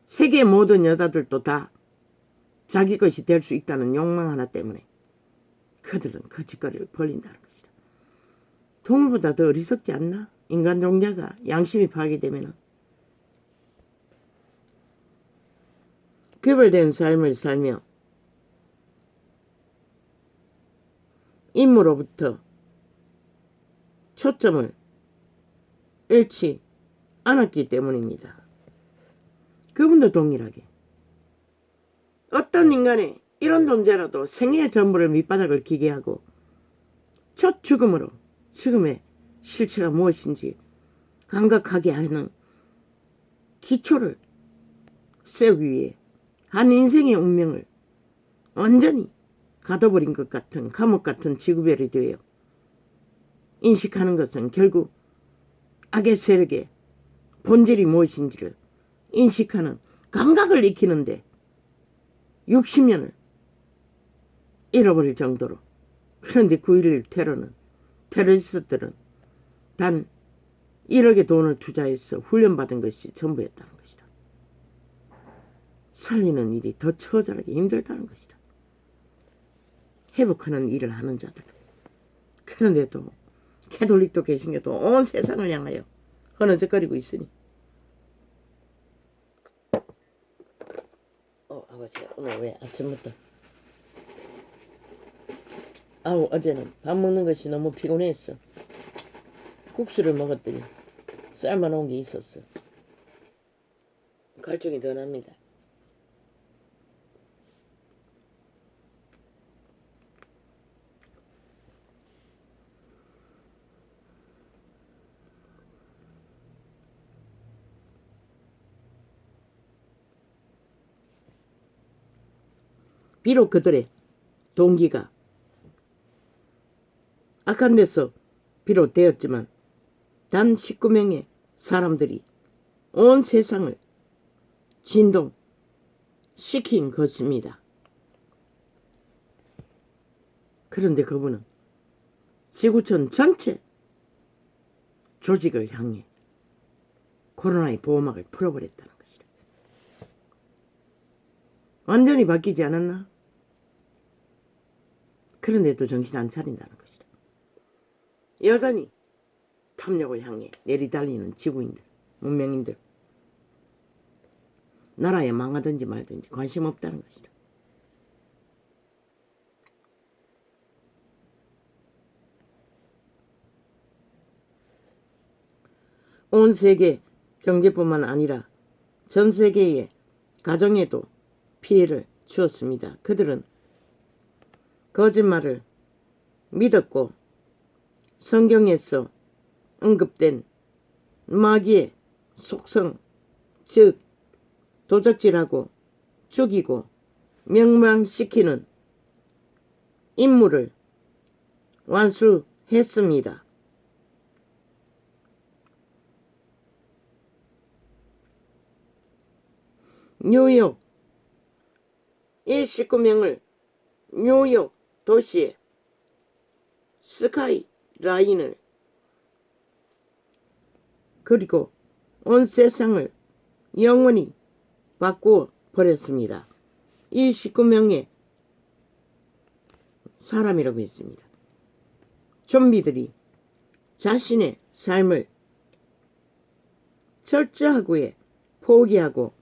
세계의 모든 여자들도 다 자기 것이 될 수 있다는 욕망 하나 때문에 그들은 거짓거리를 벌린다는 것이다. 동물보다 더 어리석지 않나? 인간 종자가 양심이 파괴되면은 구별된 삶을 살며 임무로부터 초점을 잃지 않았기 때문입니다. 그분도 동일하게 어떤 인간의 이런 존재라도 생애의 전부를 밑바닥을 기게 하고 첫 죽음으로 죽음의 실체가 무엇인지 감각하게 하는 기초를 세우기 위해 한 인생의 운명을 완전히 가둬버린 것 같은 감옥 같은 지구별이 되어 인식하는 것은 결국 악의 세력의 본질이 무엇인지를 인식하는 감각을 익히는데 60년을 잃어버릴 정도로. 그런데 9.11 테러는 테러리스트들은 단 1억의 돈을 투자해서 훈련받은 것이 전부였다는 것이다. 살리는 일이 더 처절하게 힘들다는 것이다. 회복하는 일을 하는 자들. 그런데도 캐톨릭도 개신교도 온 세상을 향하여 헌어적거리고 있으니 아버지 오늘 왜 아침부터 어제는 밥 먹는 것이 너무 피곤했어. 국수를 먹었더니 삶아놓은 게 있었어. 갈증이 더 납니다. 비록 그들의 동기가 악한 데서 비롯되었지만 단 19명의 사람들이 온 세상을 진동시킨 것입니다. 그런데 그분은 지구촌 전체 조직을 향해 코로나의 보호막을 풀어버렸다는 것이다. 완전히 바뀌지 않았나? 그런데도 정신 안 차린다는 것이다. 여전히 탐욕을 향해 내리달리는 지구인들, 문명인들. 나라에 망하든지 말든지 관심 없다는 것이다. 온 세계 경제뿐만 아니라 전 세계의 가정에도 피해를 주었습니다. 그들은 거짓말을 믿었고 성경에서 언급된 마귀의 속성, 즉 도적질하고 죽이고 멸망시키는 임무를 완수했습니다. 뉴욕 이 19명을 뉴욕 도시의 스카이 라인을 그리고 온 세상을 영원히 바꾸어 버렸습니다. 이 19명의 사람이라고 했습니다. 좀비들이 자신의 삶을 철저하게 포기하고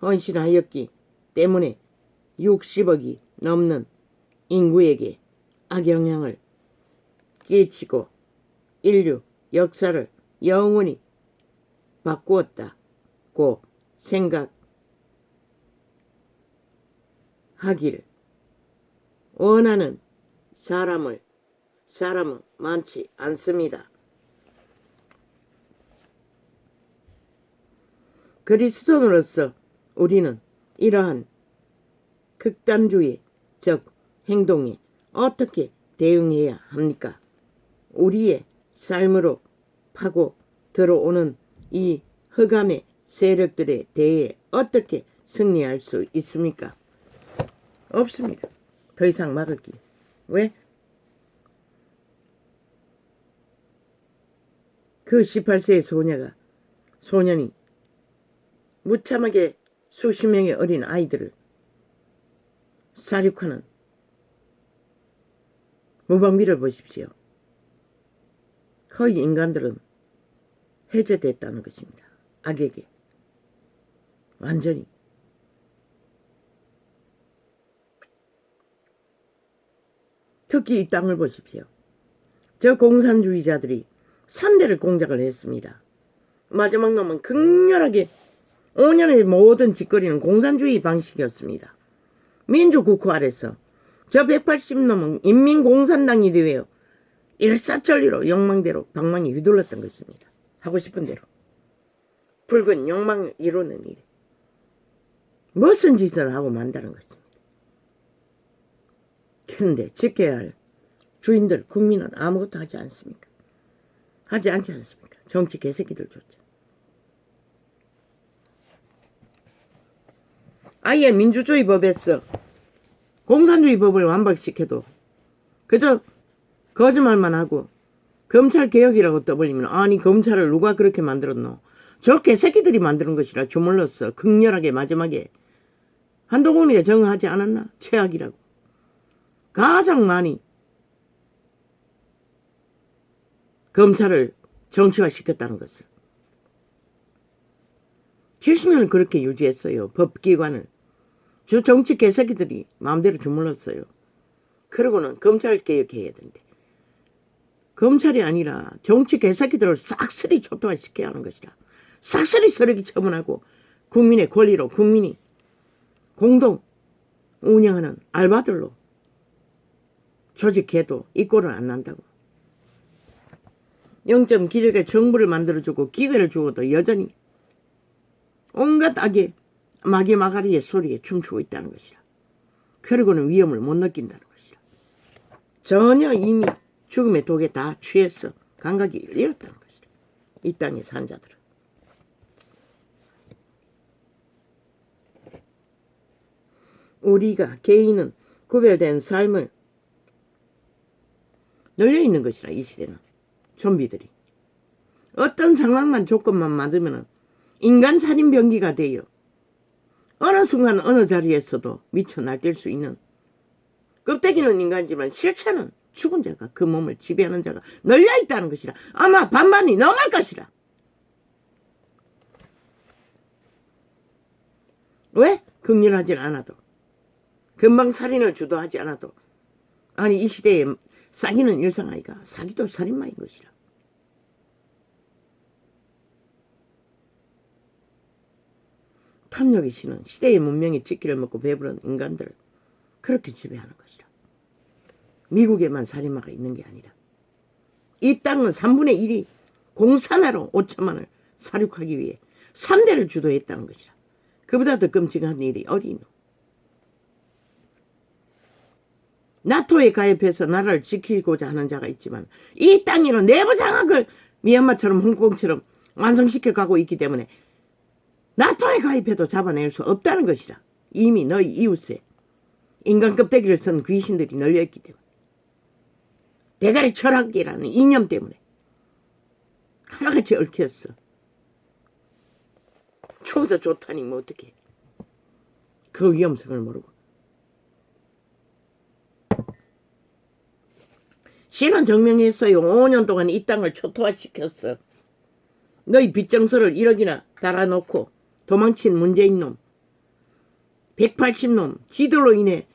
헌신하였기 때문에 60억이 넘는 인구에게 악영향을 끼치고 인류 역사를 영원히 바꾸었다고 생각하길 원하는 사람은 많지 않습니다. 그리스도인으로서 우리는 이러한 극단주의 적 행동에 어떻게 대응해야 합니까? 우리의 삶으로 파고 들어오는 이 흑암의 세력들에 대해 어떻게 승리할 수 있습니까? 없습니다. 더 이상 막을 길. 왜? 그 18세의 소년이 무참하게 수십 명의 어린 아이들을 사륙하는 무방비를 보십시오. 거의 인간들은 해제됐다는 것입니다. 악에게. 완전히. 특히 이 땅을 보십시오. 저 공산주의자들이 3대를 공작을 했습니다. 마지막 놈은 극렬하게 5년의 모든 짓거리는 공산주의 방식이었습니다. 민주국호 아래서 저 180놈은 인민공산당이 되어 일사천리로 욕망대로 방망이 휘둘렀던 것입니다. 하고 싶은 대로. 붉은 욕망을 이루는 일. 무슨 짓을 하고 만다는 것입니다. 그런데 지켜야 할 주인들, 국민은 아무것도 하지 않습니까? 하지 않지 않습니까? 정치 개새끼들조차. 아예 민주주의 법에서 공산주의 법을 완박시켜도 그저 거짓말만 하고 검찰 개혁이라고 떠벌리면 아니 검찰을 누가 그렇게 만들었노? 저 개새끼들이 만드는 것이라 주물렀어. 극렬하게 마지막에 한동훈이가 정하지 않았나? 최악이라고. 가장 많이 검찰을 정치화시켰다는 것을. 70년을 그렇게 유지했어요. 법기관을. 저 정치 개새끼들이 마음대로 주물렀어요. 그러고는 검찰 개혁해야 된대. 검찰이 아니라 정치 개새끼들을 싹쓸이 초토화시켜야 하는 것이라. 싹쓸이 쓰레기 처분하고 국민의 권리로 국민이 공동 운영하는 알바들로 조직해도 이 꼴은 안 난다고. 0점 기적의 정부를 만들어주고 기회를 주어도 여전히 온갖 악의 마귀마가리의 소리에 춤추고 있다는 것이라. 그러고는 위험을 못 느낀다는 것이라. 전혀 이미 죽음의 독에 다 취해서 감각이 잃었다는 것이라. 이 땅의 산자들은. 우리가 개인은 구별된 삶을 널려있는 것이라. 이 시대는 좀비들이 어떤 상황만 조건만 만들면 인간 살인병기가 되어 어느 순간 어느 자리에서도 미쳐 날뛸 수 있는, 껍데기는 인간이지만 실체는 죽은 자가 그 몸을 지배하는 자가 널려있다는 것이라. 아마 반반이 넘을 것이라. 왜? 극렬하진 않아도, 금방 살인을 주도하지 않아도, 아니 이 시대에 사기는 일상아이가 사기도 살인마인 것이라. 탐욕의 신은 시대의 문명의 찌기를 먹고 배부른 인간들을 그렇게 지배하는 것이라. 미국에만 살인마가 있는 게 아니라 이 땅은 3분의 1이 공산화로 5천만을 사륙하기 위해 3대를 주도했다는 것이라. 그보다 더 끔찍한 일이 어디 있노? 나토에 가입해서 나라를 지키고자 하는 자가 있지만 이 땅에는 내부 장악을 미얀마처럼 홍콩처럼 완성시켜 가고 있기 때문에 나토에 가입해도 잡아낼 수 없다는 것이라. 이미 너희 이웃에 인간 껍데기를 쓴 귀신들이 널려있기 때문에, 대가리 철학이라는 이념 때문에 하나같이 얽혔어. 죽어도 좋다니 뭐 어떡해. 그 위험성을 모르고. 신은 증명했어요. 5년 동안 이 땅을 초토화시켰어. 너희 빚정서를 1억이나 달아놓고 도망친 문재인 놈, 180놈, 지들로 인해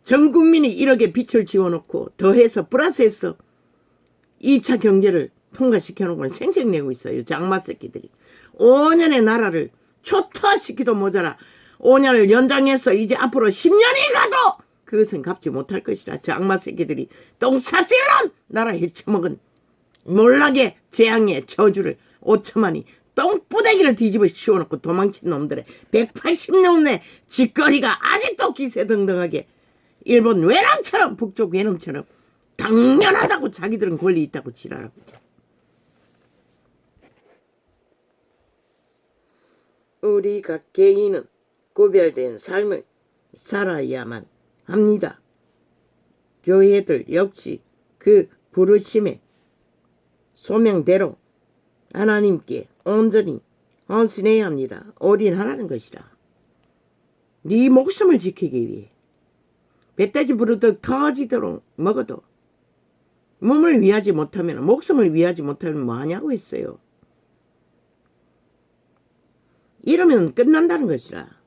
전 국민이 1억의 빚을 지워놓고 더해서 플러스해서 2차 경제를 통과시켜놓고는 생색내고 있어요. 장마 새끼들이. 5년의 나라를 초토화시키도 모자라 5년을 연장해서 이제 앞으로 10년이 가도 그것은 갚지 못할 것이라. 저 악마 새끼들이 똥사질런 나라 헤쳐먹은 몰락의 재앙의 저주를 5천만이 똥부대기를 뒤집어 씌워놓고 도망친 놈들의 180년의 짓거리가 아직도 기세등등하게 일본 외남처럼 북쪽 외놈처럼 당연하다고 자기들은 권리 있다고 지랄하고 있잖아. 우리가 개인은 구별된 삶을 살아야만 합니다. 교회들 역시 그 부르심의 소명대로 하나님께 온전히 헌신해야 합니다. 올인하라는 것이라. 네 목숨을 지키기 위해 뱃돼지 부르듯 터지도록 먹어도 몸을 위하지 못하면 목숨을 위하지 못하면 뭐하냐고 했어요. 이러면 끝난다는 것이라.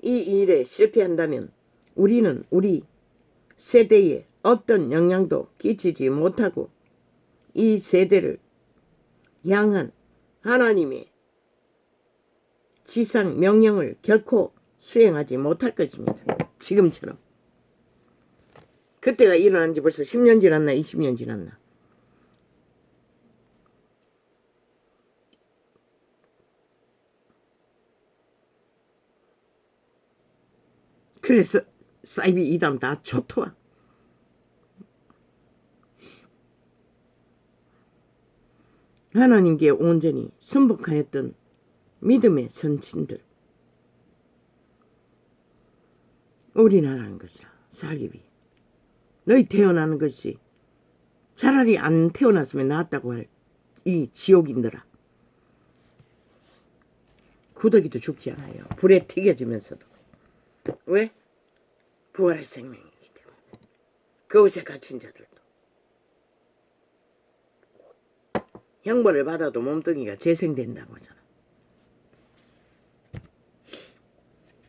이 일에 실패한다면 우리는 우리 세대에 어떤 영향도 끼치지 못하고 이 세대를 향한 하나님의 지상 명령을 결코 수행하지 못할 것입니다. 지금처럼. 그때가 일어난 지 벌써 10년 지났나 20년 지났나. 그래서 사이비 이담 다 초토화. 하나님께 온전히 순복하였던 믿음의 선친들. 올인하라는 것이라. 살기 위해. 너희 태어나는 것이 차라리 안 태어났으면 나았다고 할 이 지옥인들아. 구더기도 죽지 않아요. 불에 튀겨지면서도. 왜? 부활의 생명이기 때문에. 그곳에 갇힌 자들도. 형벌을 받아도 몸뚱이가 재생된다고 하잖아.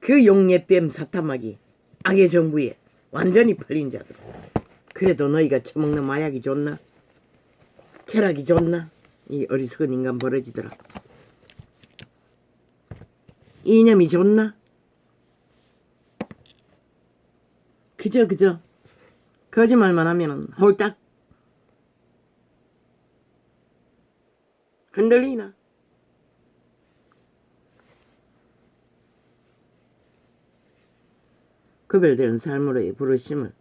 그 용예뱀 사타마귀 악의 정부에 완전히 팔린 자들. 그래도 너희가 처먹는 마약이 좋나? 쾌락이 좋나? 이 어리석은 인간 버러지더라. 이념이 좋나? 그저 거짓말만 하면은 홀딱 흔들리나? 구별되는 삶으로의 부르심을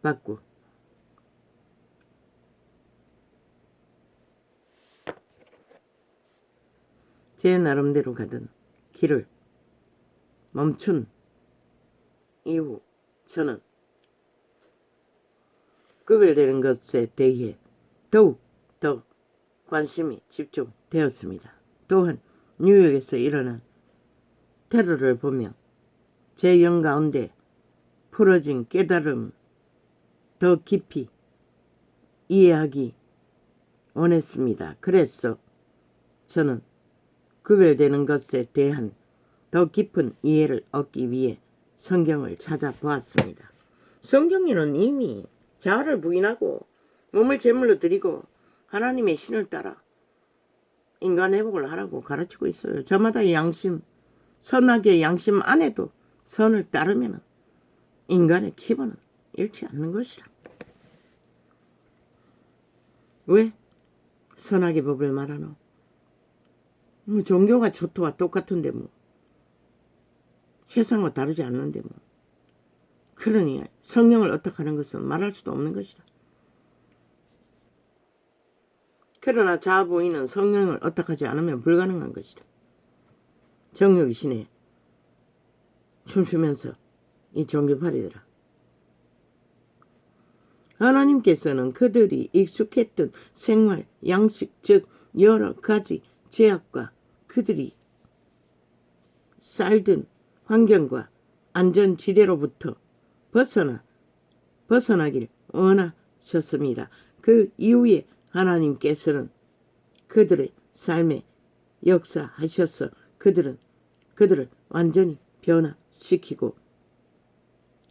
받고 제 나름대로 가던 길을 멈춘 이후 저는 구별되는 것에 대해 더욱 더 관심이 집중되었습니다. 또한 뉴욕에서 일어난 테러를 보며 제 영 가운데 풀어진 깨달음 더 깊이 이해하기 원했습니다. 그래서 저는 구별되는 것에 대한 더 깊은 이해를 얻기 위해 성경을 찾아보았습니다. 성경에는 이미 자아를 부인하고 몸을 제물로 드리고 하나님의 신을 따라 인간 회복을 하라고 가르치고 있어요. 저마다의 양심, 선악의 양심 안에도 선을 따르면 인간의 기본은 잃지 않는 것이라. 왜? 선악의 법을 말하노? 뭐 종교가 초토와 똑같은데 뭐 세상과 다르지 않는데 뭐. 그러니 성령을 어떡하는 것은 말할 수도 없는 것이라. 그러나 자아 부인은 성령을 어떡하지 않으면 불가능한 것이라. 정욕이 신에 춤추면서 이 종교팔이더라. 하나님께서는 그들이 익숙했던 생활, 양식, 즉 여러 가지 제약과 그들이 살던 환경과 안전지대로부터 벗어나길 원하셨습니다. 그 이후에 하나님께서는 그들의 삶에 역사하셔서 그들을 완전히 변화시키고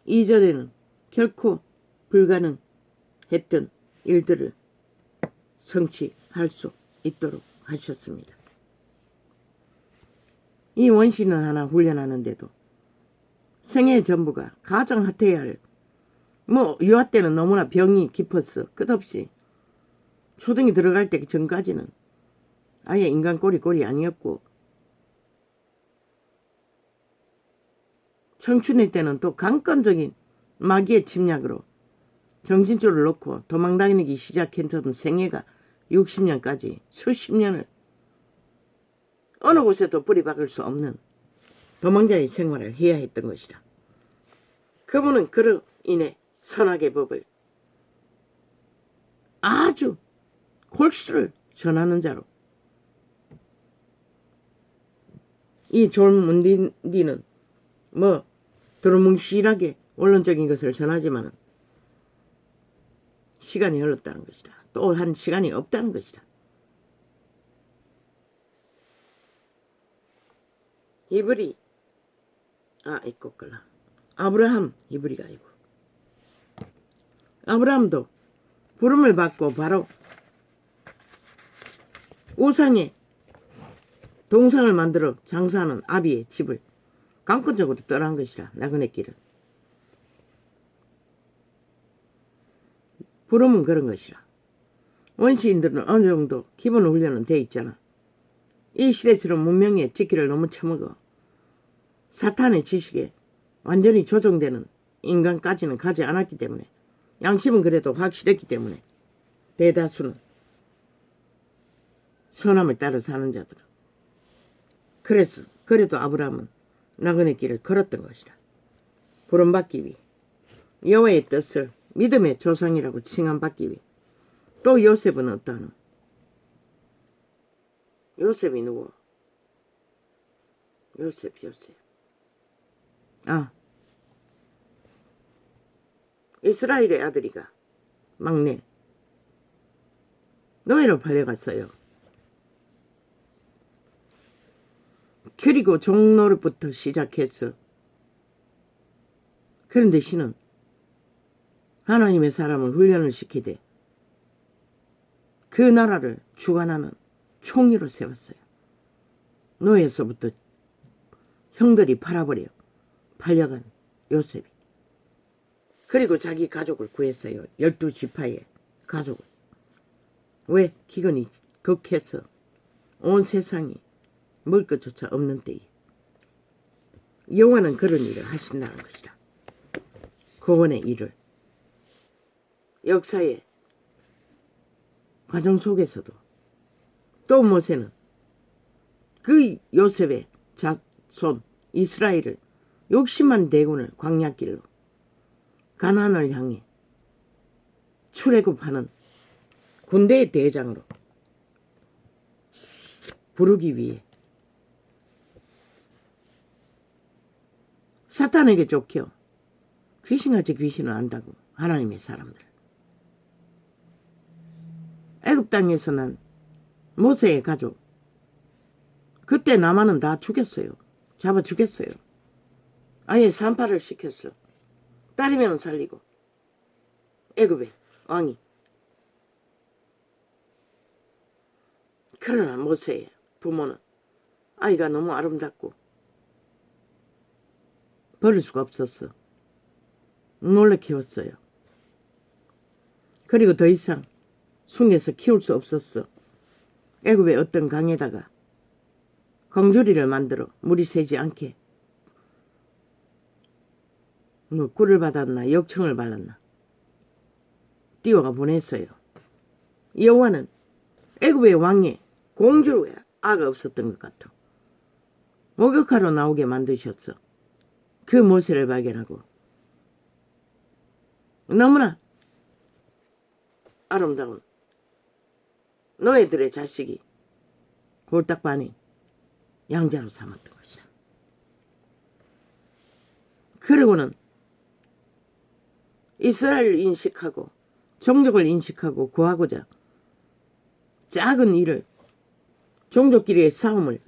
이전에는 결코 불가능했던 일들을 성취할 수 있도록 하셨습니다. 이 원신을 하나 훈련하는데도 생애 전부가 가장 핫해야 할, 유아 때는 너무나 병이 깊었어. 끝없이 초등이 들어갈 때 전까지는 아예 인간 꼴이 아니었고, 청춘의 때는 또 강건적인 마귀의 침략으로 정신줄을 놓고 도망다니기 시작했던 생애가 60년까지 수십 년을 어느 곳에도 뿌리 박을 수 없는 도망자의 생활을 해야 했던 것이다. 그분은 그로 인해 선악의 법을 아주 골수를 전하는 자로, 이 존 문디는 두루뭉실하게 원론적인 것을 전하지만 시간이 흘렀다는 것이다. 또한 시간이 없다는 것이다. 히브리, 아브라함 히브리가 아니고, 아브라함도 부름을 받고 바로 우상의 동상을 만들어 장사하는 아비의 집을 강권적으로 떠난 것이라. 나그네 길을. 부름은 그런 것이라. 원시인들은 어느 정도 기본 훈련은 돼 있잖아. 이 시대처럼 문명의 지키를 너무 처먹어 사탄의 지식에 완전히 조종되는 인간까지는 가지 않았기 때문에, 양심은 그래도 확실했기 때문에 대다수는 선함을 따라 사는 자들은, 그래도 아브라함은 나그네 길을 걸었던 것이라. 부름받기 위해, 여호와의 뜻을 믿음의 조상이라고 칭함받기 위해. 또 요셉은 어떠하노? 요셉이 누구? 요셉. 이스라엘의 아들이가 막내 노예로 팔려갔어요. 그리고 종노릇부터 시작했어. 그런데 신은 하나님의 사람을 훈련을 시키되 그 나라를 주관하는 총리로 세웠어요. 노예에서부터 형들이 팔려간 요셉이. 그리고 자기 가족을 구했어요. 12지파의 가족을. 왜? 기근이 극해서 온 세상이 먹을 것조차 없는 때에 여호와는 그런 일을 하신다는 것이다. 구원의 일을. 역사의 과정 속에서도 또 모세는 그 요셉의 자손 이스라엘을 60만 대군을 광야길로 가나안을 향해 출애굽하는 군대의 대장으로 부르기 위해 사탄에게 쫓겨 귀신같이 귀신을 안다고 하나님의 사람들. 애굽 땅에서 난 모세의 가족, 그때 남한은 다 죽였어요. 잡아 죽였어요. 아예 산파를 시켰어. 딸이면 살리고. 애굽의 왕이. 그러나 모세의 부모는 아이가 너무 아름답고 버릴 수가 없었어. 몰래 키웠어요. 그리고 더 이상 숭에서 키울 수 없었어. 애굽의 어떤 강에다가 광주리를 만들어 물이 새지 않게 꿀을 받았나 역청을 발랐나 띄워가 보냈어요. 여호와는 애굽의 왕의 공주로 아가 없었던 것 같아. 목욕하러 나오게 만드셨어. 그 모세를 발견하고 너무나 아름다운 노예들의 자식이 홀딱 반이 양자로 삼았던 것이야. 그러고는 이스라엘을 인식하고 종족을 인식하고 구하고자 작은 일을 종족끼리의 싸움을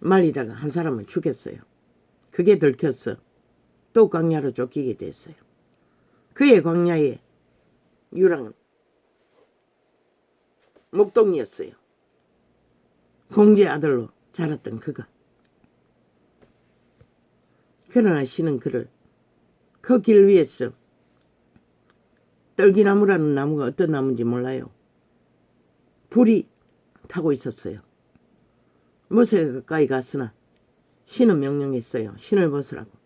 말리다가 한 사람을 죽였어요. 그게 들켰어. 또 광야로 쫓기게 됐어요. 그의 광야의 유랑은 목동이었어요. 공주의 아들로 자랐던 그가. 그러나 신은 그를 그 길 위에서 떨기나무라는 나무가 어떤 나무인지 몰라요. 불이 타고 있었어요. 모세가 가까이 갔으나 신은 명령했어요. 신을 벗으라고.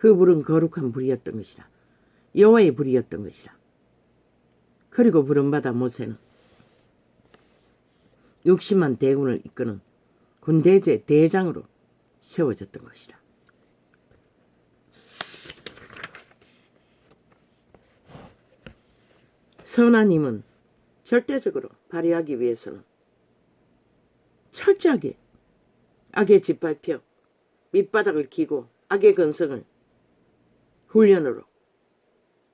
그 불은 거룩한 불이었던 것이라. 여호와의 불이었던 것이라. 그리고 부름받아 모세는 60만 대군을 이끄는 군대의 대장으로 세워졌던 것이라. 선한 힘은 절대적으로 발휘하기 위해서는 철저하게 악의 짓밟혀 밑바닥을 기고 악의 근성을 훈련으로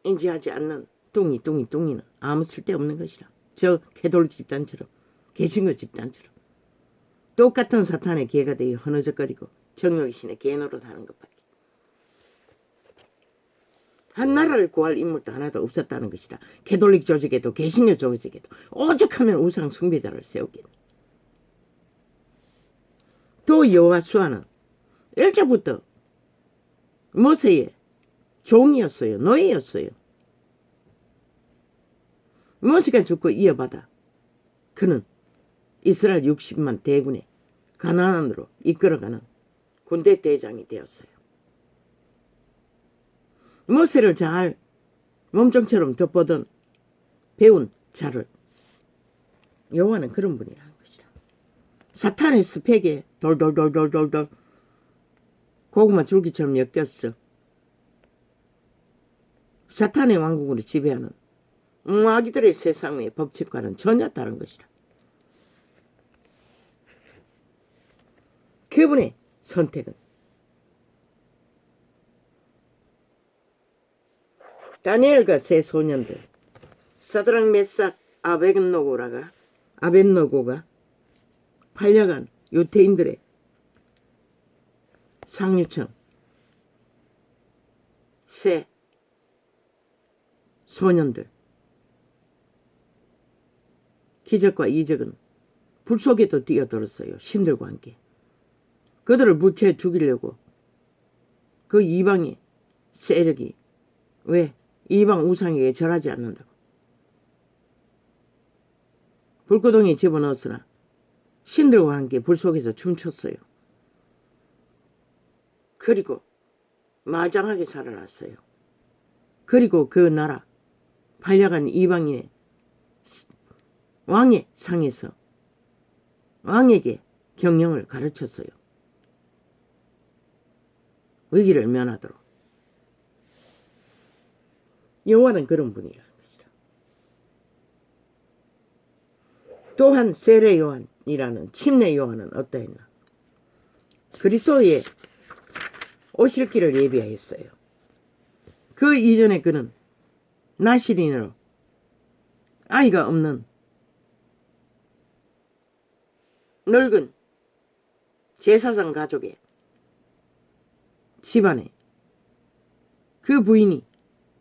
인지하지 않는 뚱이는 아무 쓸데없는 것이라. 저 캐톨릭 집단처럼, 개신교 집단처럼 똑같은 사탄의 개가 되어 허느적거리고 정욕의 신의 개노릇하는 것밖에. 한 나라를 구할 인물도 하나도 없었다는 것이다. 캐톨릭 조직에도 개신교 조직에도 오죽하면 우상 숭배자를 세우기는. 또 여호수아는 일제부터 모세의 종이었어요. 노예였어요. 모세가 죽고 이어받아 그는 이스라엘 60만 대군의 가나안으로 이끌어가는 군대 대장이 되었어요. 모세를 잘 몸종처럼 덮어둔 배운 자를 여호와는 그런 분이라는 것이다. 사탄의 스펙에 돌돌돌돌돌돌 고구마 줄기처럼 엮였어. 사탄의 왕국으로 지배하는 아기들의 세상의 법칙과는 전혀 다른 것이다. 그분의 선택은 다니엘과 세 소년들 사드락 메삭 아벳노고가 팔려간 유태인들의 상류층 세 소년들 기적과 이적은 불 속에도 뛰어들었어요. 신들과 함께. 그들을 불태워 죽이려고 그 이방의 세력이 왜 이방 우상에게 절하지 않는다고. 불구덩이에 집어넣었으나 신들과 함께 불 속에서 춤췄어요. 그리고 말장하게 살아났어요. 그리고 그 나라 팔려간 이방인의 왕의 상에서 왕에게 경영을 가르쳤어요. 위기를 면하도록. 여호와는 그런 분이라는 것이다. 또한 세례 요한이라는 침례 요한은 어떠했나? 그리스도의 오실 길을 예비하였어요. 그 이전에 그는 나시린으로 아이가 없는 늙은 제사장 가족의 집안에 그 부인이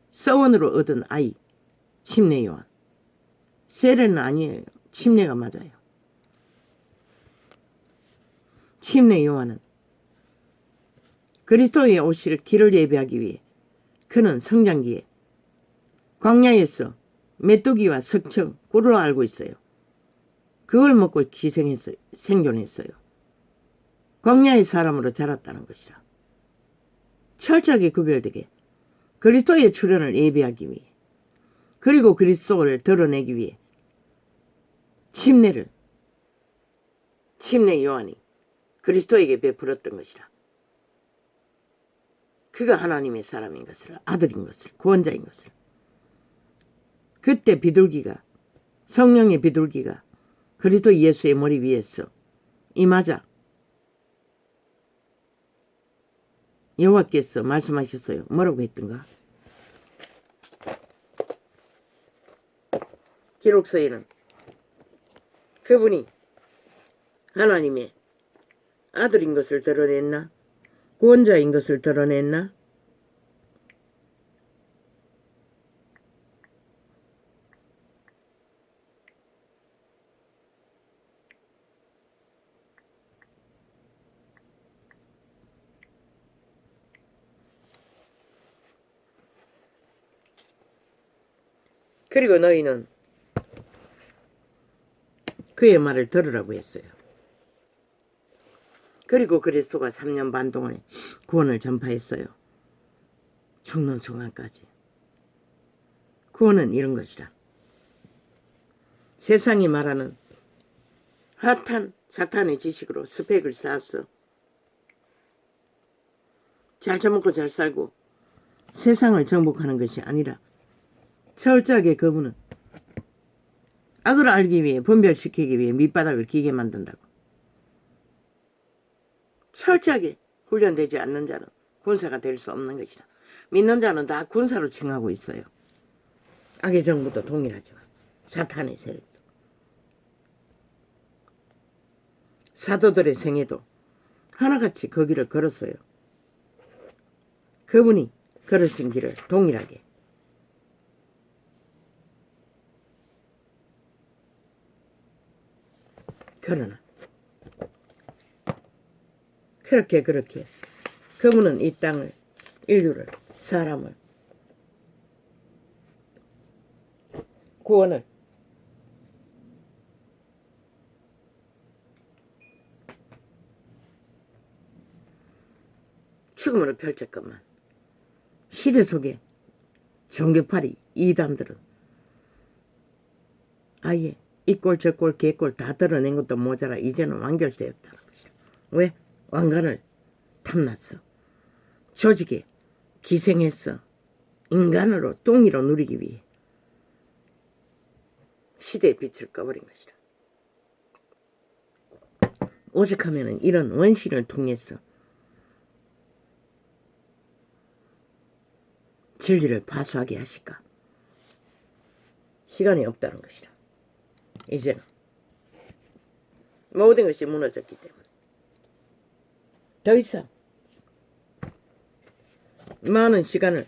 서원으로 얻은 아이 침례 요한. 세례는 아니에요. 침례가 맞아요. 침례 요한은 그리스도의 오실 길을 예비하기 위해 그는 성장기에 광야에서 메뚜기와 석청, 꿀을 알고 있어요. 그걸 먹고 기생했어요. 생존했어요. 광야의 사람으로 자랐다는 것이라. 철저하게 구별되게 그리스도의 출현을 예비하기 위해 그리고 그리스도를 드러내기 위해 침례 요한이 그리스도에게 베풀었던 것이라. 그가 하나님의 사람인 것을, 아들인 것을, 구원자인 것을. 그때 비둘기가, 성령의 비둘기가 그리스도 예수의 머리 위에서 임하자 여호와께서 말씀하셨어요. 뭐라고 했던가? 기록서에는 그분이 하나님의 아들인 것을 드러냈나? 구원자인 것을 드러냈나? 그리고 너희는 그의 말을 들으라고 했어요. 그리고 그리스도가 3년 반 동안에 구원을 전파했어요. 죽는 순간까지. 구원은 이런 것이라. 세상이 말하는 핫한 사탄의 지식으로 스펙을 쌓았어. 잘 처먹고 잘 살고 세상을 정복하는 것이 아니라 철저하게 그분은 악을 알기 위해 분별시키기 위해 밑바닥을 기게 만든다고. 철저하게 훈련되지 않는 자는 군사가 될 수 없는 것이다. 믿는 자는 다 군사로 칭하고 있어요. 악의 정부도 동일하지만 사탄의 세력도. 사도들의 생애도 하나같이 그 길을 걸었어요. 그분이 걸으신 길을 동일하게. 그러나 그렇게 그분은 이 땅을, 인류를, 사람을, 구원을 죽음으로 펼쳤건만 시대 속에 종교파리 이단들은 아예 이꼴 저꼴 개꼴 다 드러낸 것도 모자라 이제는 완결되었다는 것이다. 왜? 왕관을 탐났어. 조직에 기생했어. 인간으로 뚱이로 누리기 위해 시대의 빛을 꺼버린 것이다. 오죽하면 이런 원신을 통해서 진리를 파수하게 하실까? 시간이 없다는 것이다. 이제는 모든 것이 무너졌기 때문에 더 이상 많은 시간을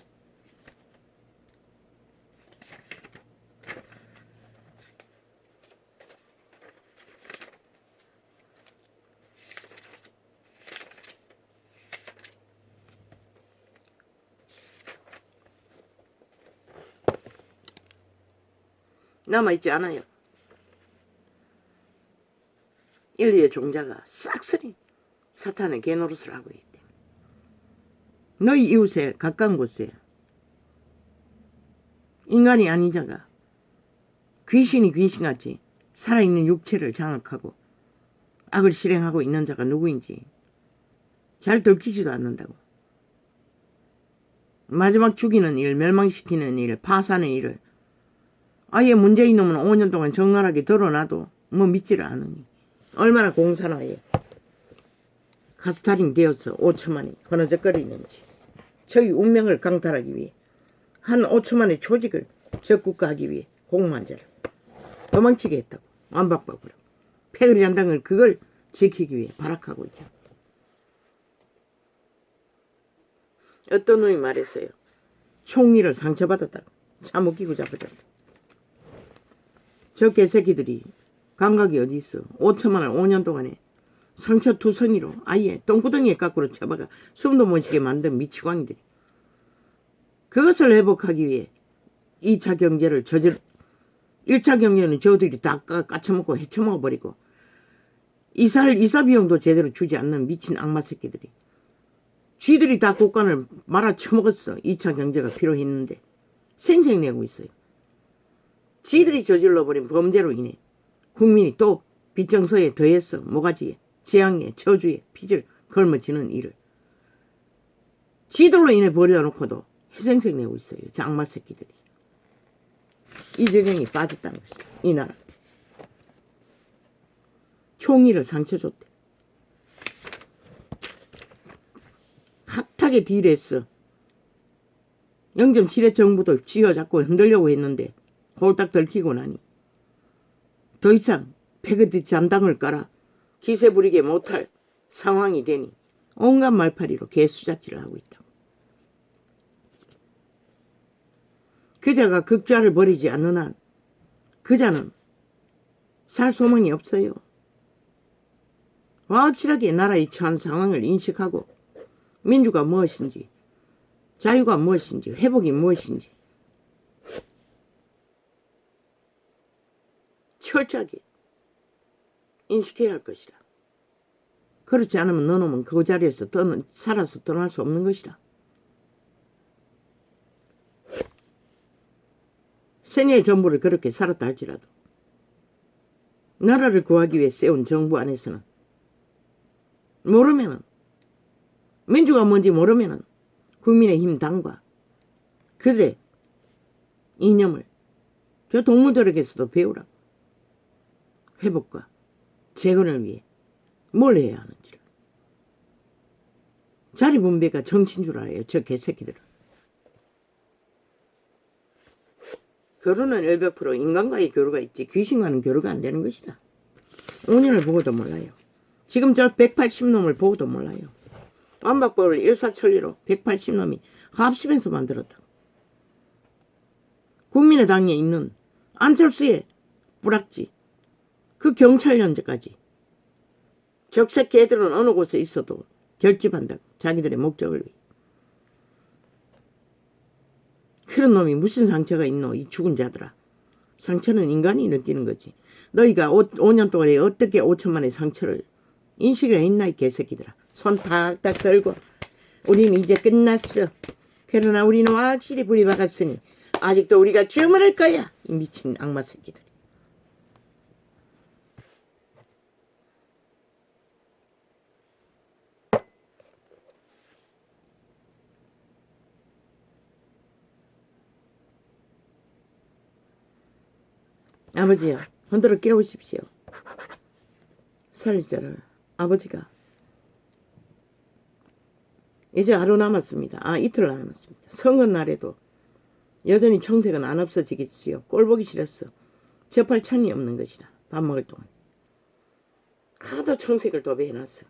남아있지 않아요. 인류의 종자가 싹쓸이 사탄의 개노릇을 하고 있기 때문에 너희 이웃에 가까운 곳에 인간이 아닌 자가 귀신이 귀신같이 살아있는 육체를 장악하고 악을 실행하고 있는 자가 누구인지 잘 들키지도 않는다고. 마지막 죽이는 일, 멸망시키는 일, 파산의 일을 아예 문제인 놈은 5년 동안 정갈하게 드러나도 뭐 믿지를 않으니 얼마나 공산화에 가스타링 되어서 5천만이 허너적거리는지 저희 운명을 강탈하기 위해 한 5천만의 조직을 적국화하기 위해 공무한 자를 도망치게 했다고. 완박박으로 패거리 잔당을 그걸 지키기 위해 발악하고 있죠. 어떤 놈이 말했어요. 총리를 상처받았다고. 참 웃기고 잡아줬다. 저 개새끼들이 감각이 어디 있어. 5천만을 5년 동안에 상처 투성이로 아예 똥구덩이에 깎으로 쳐박아 숨도 못 쉬게 만든 미치광이들이 그것을 회복하기 위해 2차 경제를 1차 경제는 저들이 다 까쳐먹고 헤쳐먹어버리고 이사 비용도 제대로 주지 않는 미친 악마 새끼들이 쥐들이 다 국간을 말아쳐먹었어. 2차 경제가 필요했는데 생색내고 있어요. 쥐들이 저질러버린 범죄로 인해 국민이 또 빚정서에 더해서 모가지에 재앙에 저주에 빚을 걸머지는 일을 쥐들로 인해 버려놓고도 해생색 내고 있어요. 저 악마 새끼들이. 이 적용이 빠졌다는 것이다. 이 나라. 총리를 상처 줬대. 핫하게 딜했어. 0.7의 정부도 쥐어잡고 흔들려고 했는데 홀딱 들키고 나니 더 이상 패거리 잔당을 깔아 기세 부리게 못할 상황이 되니 온갖 말파리로 개수작질을 하고 있다고. 그자가 극좌를 버리지 않는 한 그자는 살 소망이 없어요. 확실하게 나라의 처한 상황을 인식하고 민주가 무엇인지 자유가 무엇인지 회복이 무엇인지 철저하게 인식해야 할 것이라. 그렇지 않으면 너놈은 그 자리에서 살아서 떠날 수 없는 것이라. 생애의 전부를 그렇게 살았다 할지라도 나라를 구하기 위해 세운 정부 안에서는 모르면은, 민주가 뭔지 모르면은 국민의힘 당과 그들의 이념을 저 동물들에게서도 배우라고. 회복과 재건을 위해 뭘 해야 하는지를. 자리 분배가 정치인 줄 알아요, 저 개새끼들은. 결혼은 100% 인간과의 교류가 있지 귀신과는 교류가 안 되는 것이다. 5년을 보고도 몰라요. 지금 저 180놈을 보고도 몰라요. 완박법을 일사천리로 180놈이 합심해서 만들었다고. 국민의당에 있는 안철수의 뿌락지, 그 경찰 연재까지 적색 개들은 어느 곳에 있어도 결집한다고. 자기들의 목적을 위해. 그런 놈이 무슨 상처가 있노, 이 죽은 자들아. 상처는 인간이 느끼는 거지. 너희가 5년 동안에 어떻게 5천만의 상처를 인식을 했나, 이 개새끼들아. 손 탁탁 들고 우리는 이제 끝났어. 그러나 우리는 확실히 불이 박았으니 아직도 우리가 주문할 거야. 이 미친 악마 새끼들. 아버지요, 흔들어 깨우십시오. 살릴 자를 아버지가 이제 하루 남았습니다. 이틀 남았습니다. 선거날에도 여전히 청색은 안 없어지겠지요. 꼴보기 싫었어. 접할 창이 없는 것이라. 밥 먹을 동안 하도 청색을 도배해놨어.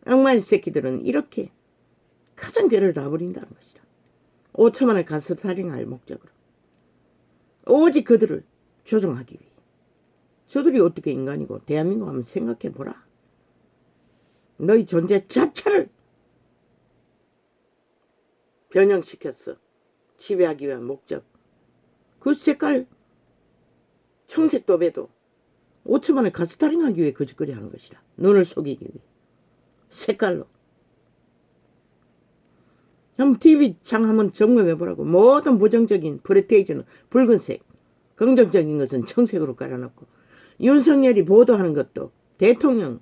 악마의 새끼들은 이렇게 가장 괴를 다 버린다는 것이라. 5천만을 가스타링할 목적으로 오직 그들을 조종하기 위해. 저들이 어떻게 인간이고 대한민국 한번 생각해보라. 너희 존재 자체를 변형시켰어. 지배하기 위한 목적. 그 색깔 청색 도배도 5천만을 가스타링하기 위해 거짓거리 하는 것이라. 눈을 속이기 위해. 색깔로. 한번 TV창 한번 점검해보라고. 모든 부정적인 프레테이저는 붉은색, 긍정적인 것은 청색으로 깔아놓고, 윤석열이 보도하는 것도, 대통령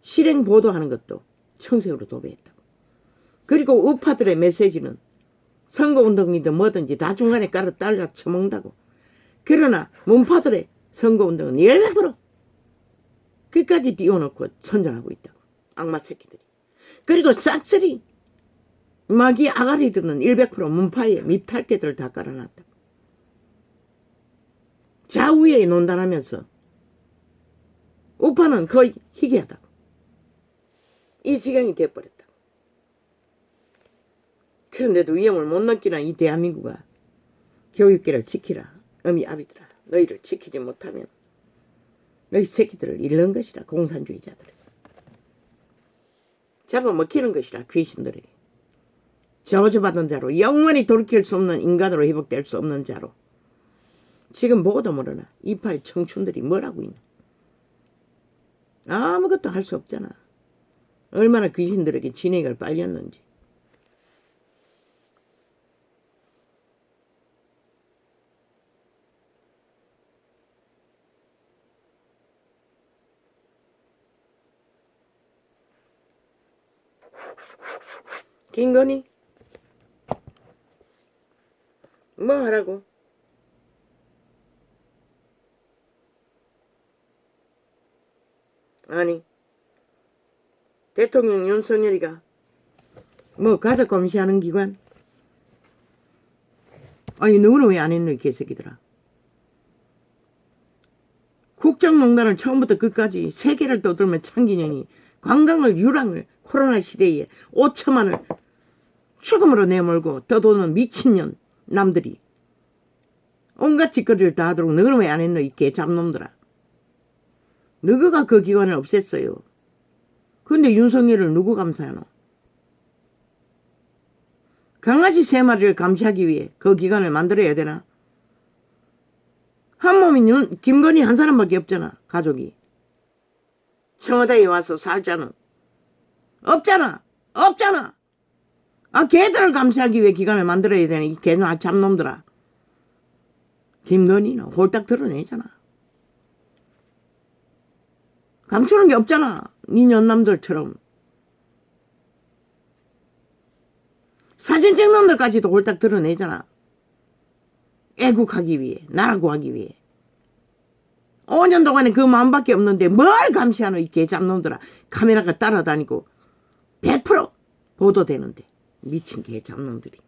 실행 보도하는 것도 청색으로 도배했다고. 그리고 우파들의 메시지는 선거운동이든 뭐든지 다 중간에 깔아 딸라 쳐먹는다고. 그러나 문파들의 선거운동은 100% 끝까지 띄워놓고 선전하고 있다고. 악마 새끼들이. 그리고 싹쓸이 마귀 아가리들은 100% 문파의 밉탈개들을 다 깔아놨다고. 좌우에 논단하면서 우파는 거의 희귀하다고. 이 지경이 돼버렸다고. 그런데도 위험을 못 느끼나 이 대한민국아. 교육계를 지키라. 어미 아비들아. 너희를 지키지 못하면 너희 새끼들을 잃는 것이라. 공산주의자들을 잡아먹히는 것이라. 귀신들에게. 저주받은 자로, 영원히 돌이킬 수 없는 인간으로 회복될 수 없는 자로. 지금 보고도 모르나 이팔 청춘들이 뭐라고 있나. 아무것도 할 수 없잖아. 얼마나 귀신들에게 진액을 빨렸는지. 김건희? 뭐 하라고? 아니, 대통령 윤석열이가 뭐 가족 감시하는 기관? 아니, 누구는 왜 안 했노, 이 개새끼들아. 국정농단을 처음부터 끝까지 세계를 떠들면 창기년이 관광을 유랑을 코로나 시대에 5천만을 죽음으로 내몰고 떠도는 미친년 남들이 온갖 짓거리를 다 하도록 너는 왜 안 했노, 이 개잡놈들아. 너가 그 기관을 없앴어요. 근데 윤석열을 누구 감사하노? 강아지 3마리를 감시하기 위해 그 기관을 만들어야 되나? 한 몸이 김건희 한 사람밖에 없잖아. 가족이. 청와대에 와서 살자는. 없잖아. 없잖아. 아, 걔들을 감시하기 위해 기관을 만들어야 되는 이 개나 잡놈들아. 김건희는 홀딱 드러내잖아. 감추는 게 없잖아. 이 년남들처럼. 사진 찍는 데까지도 홀딱 드러내잖아. 애국하기 위해, 나라 구하기 위해. 5년 동안에 그 마음밖에 없는데 뭘 감시하노 이 개잡놈들아. 카메라가 따라다니고 100% 보도되는데 미친 개잡놈들이.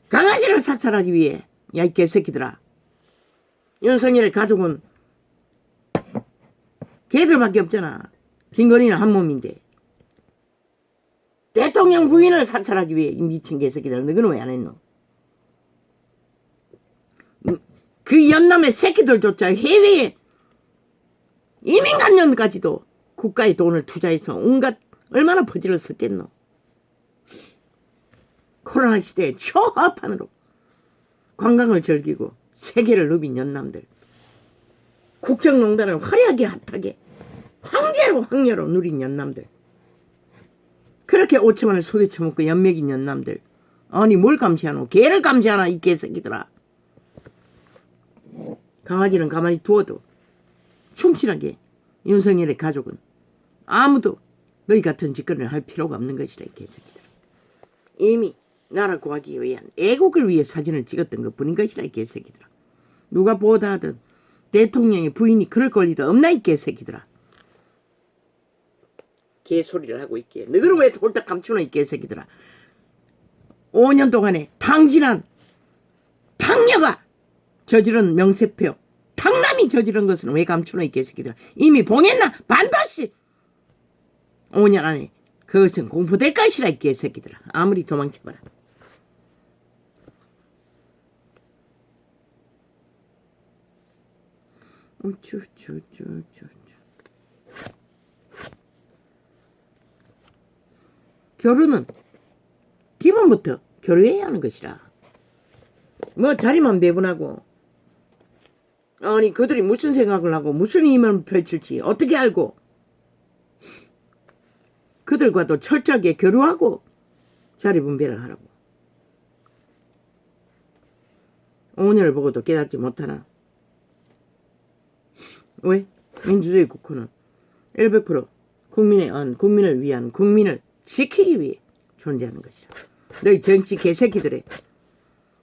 강아지를 사찰하기 위해 야 이 개새끼들아. 윤석열의 가족은 걔들밖에 없잖아. 김건희는 한 몸인데. 대통령 부인을 사찰하기 위해 이 미친 개새끼들. 너희는 왜 안 했노? 그 연남의 새끼들조차 해외에 이민간년까지도 국가의 돈을 투자해서 온갖 얼마나 퍼즐을 썼겠노. 코로나 시대에 초합판으로 관광을 즐기고 세계를 누빈 연남들. 국정농단을 화려하게 핫하게 황제로 황녀로 누린 연남들. 그렇게 5천만을 속여 처먹고 연맥인 연남들. 아니 뭘 감시하노? 개를 감시하나 이 개새끼들아. 강아지는 가만히 두어도 충실하게 윤석열의 가족은 아무도 너희 같은 짓거리를 할 필요가 없는 것이라 이 개새끼들. 이미 나라 구하기 위한 애국을 위해 사진을 찍었던 것뿐인 것이라 이 개새끼들아. 누가 보다 하든 대통령의 부인이 그럴 권리도 없나 이 개새끼들아. 개소리를 하고 있기에 너희를 왜 홀딱 감추나 이 개새끼들아. 5년 동안에 당진한 당녀가 저지른 명세표 당남이 저지른 것은 왜 감추나 이 개새끼들아. 이미 봉했나 반드시 5년 안에 그것은 공포될 것이라 이 개새끼들아. 아무리 도망쳐봐라. 결혼은 기본부터 교류해야 하는 것이라. 뭐 자리만 배분하고 아니 그들이 무슨 생각을 하고 무슨 힘을 펼칠지 어떻게 알고 그들과도 철저하게 교류하고 자리 분배를 하라고. 5년을 보고도 깨닫지 못하나. 왜? 민주주의 국호는 100% 국민의 안, 국민을 위한, 국민을 지키기 위해 존재하는 것이라. 너희 정치 개새끼들의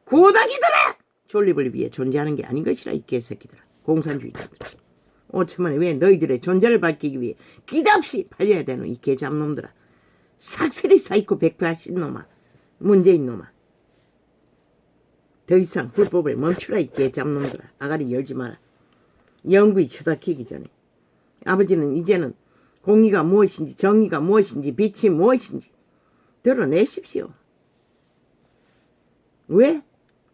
고다기들의 존립을 위해 존재하는 게 아닌 것이라 이 개새끼들아. 공산주의자들. 5천만에 왜 너희들의 존재를 밝히기 위해 기답시 팔려야 되는 이 개잡놈들아. 삭스리 사이코 180놈아. 문재인 놈아. 더 이상 불법을 멈추라 이 개잡놈들아. 아가리 열지 마라. 영구히 쳐다키기 전에. 아버지는 이제는 공의가 무엇인지 정의가 무엇인지 빛이 무엇인지 드러내십시오. 왜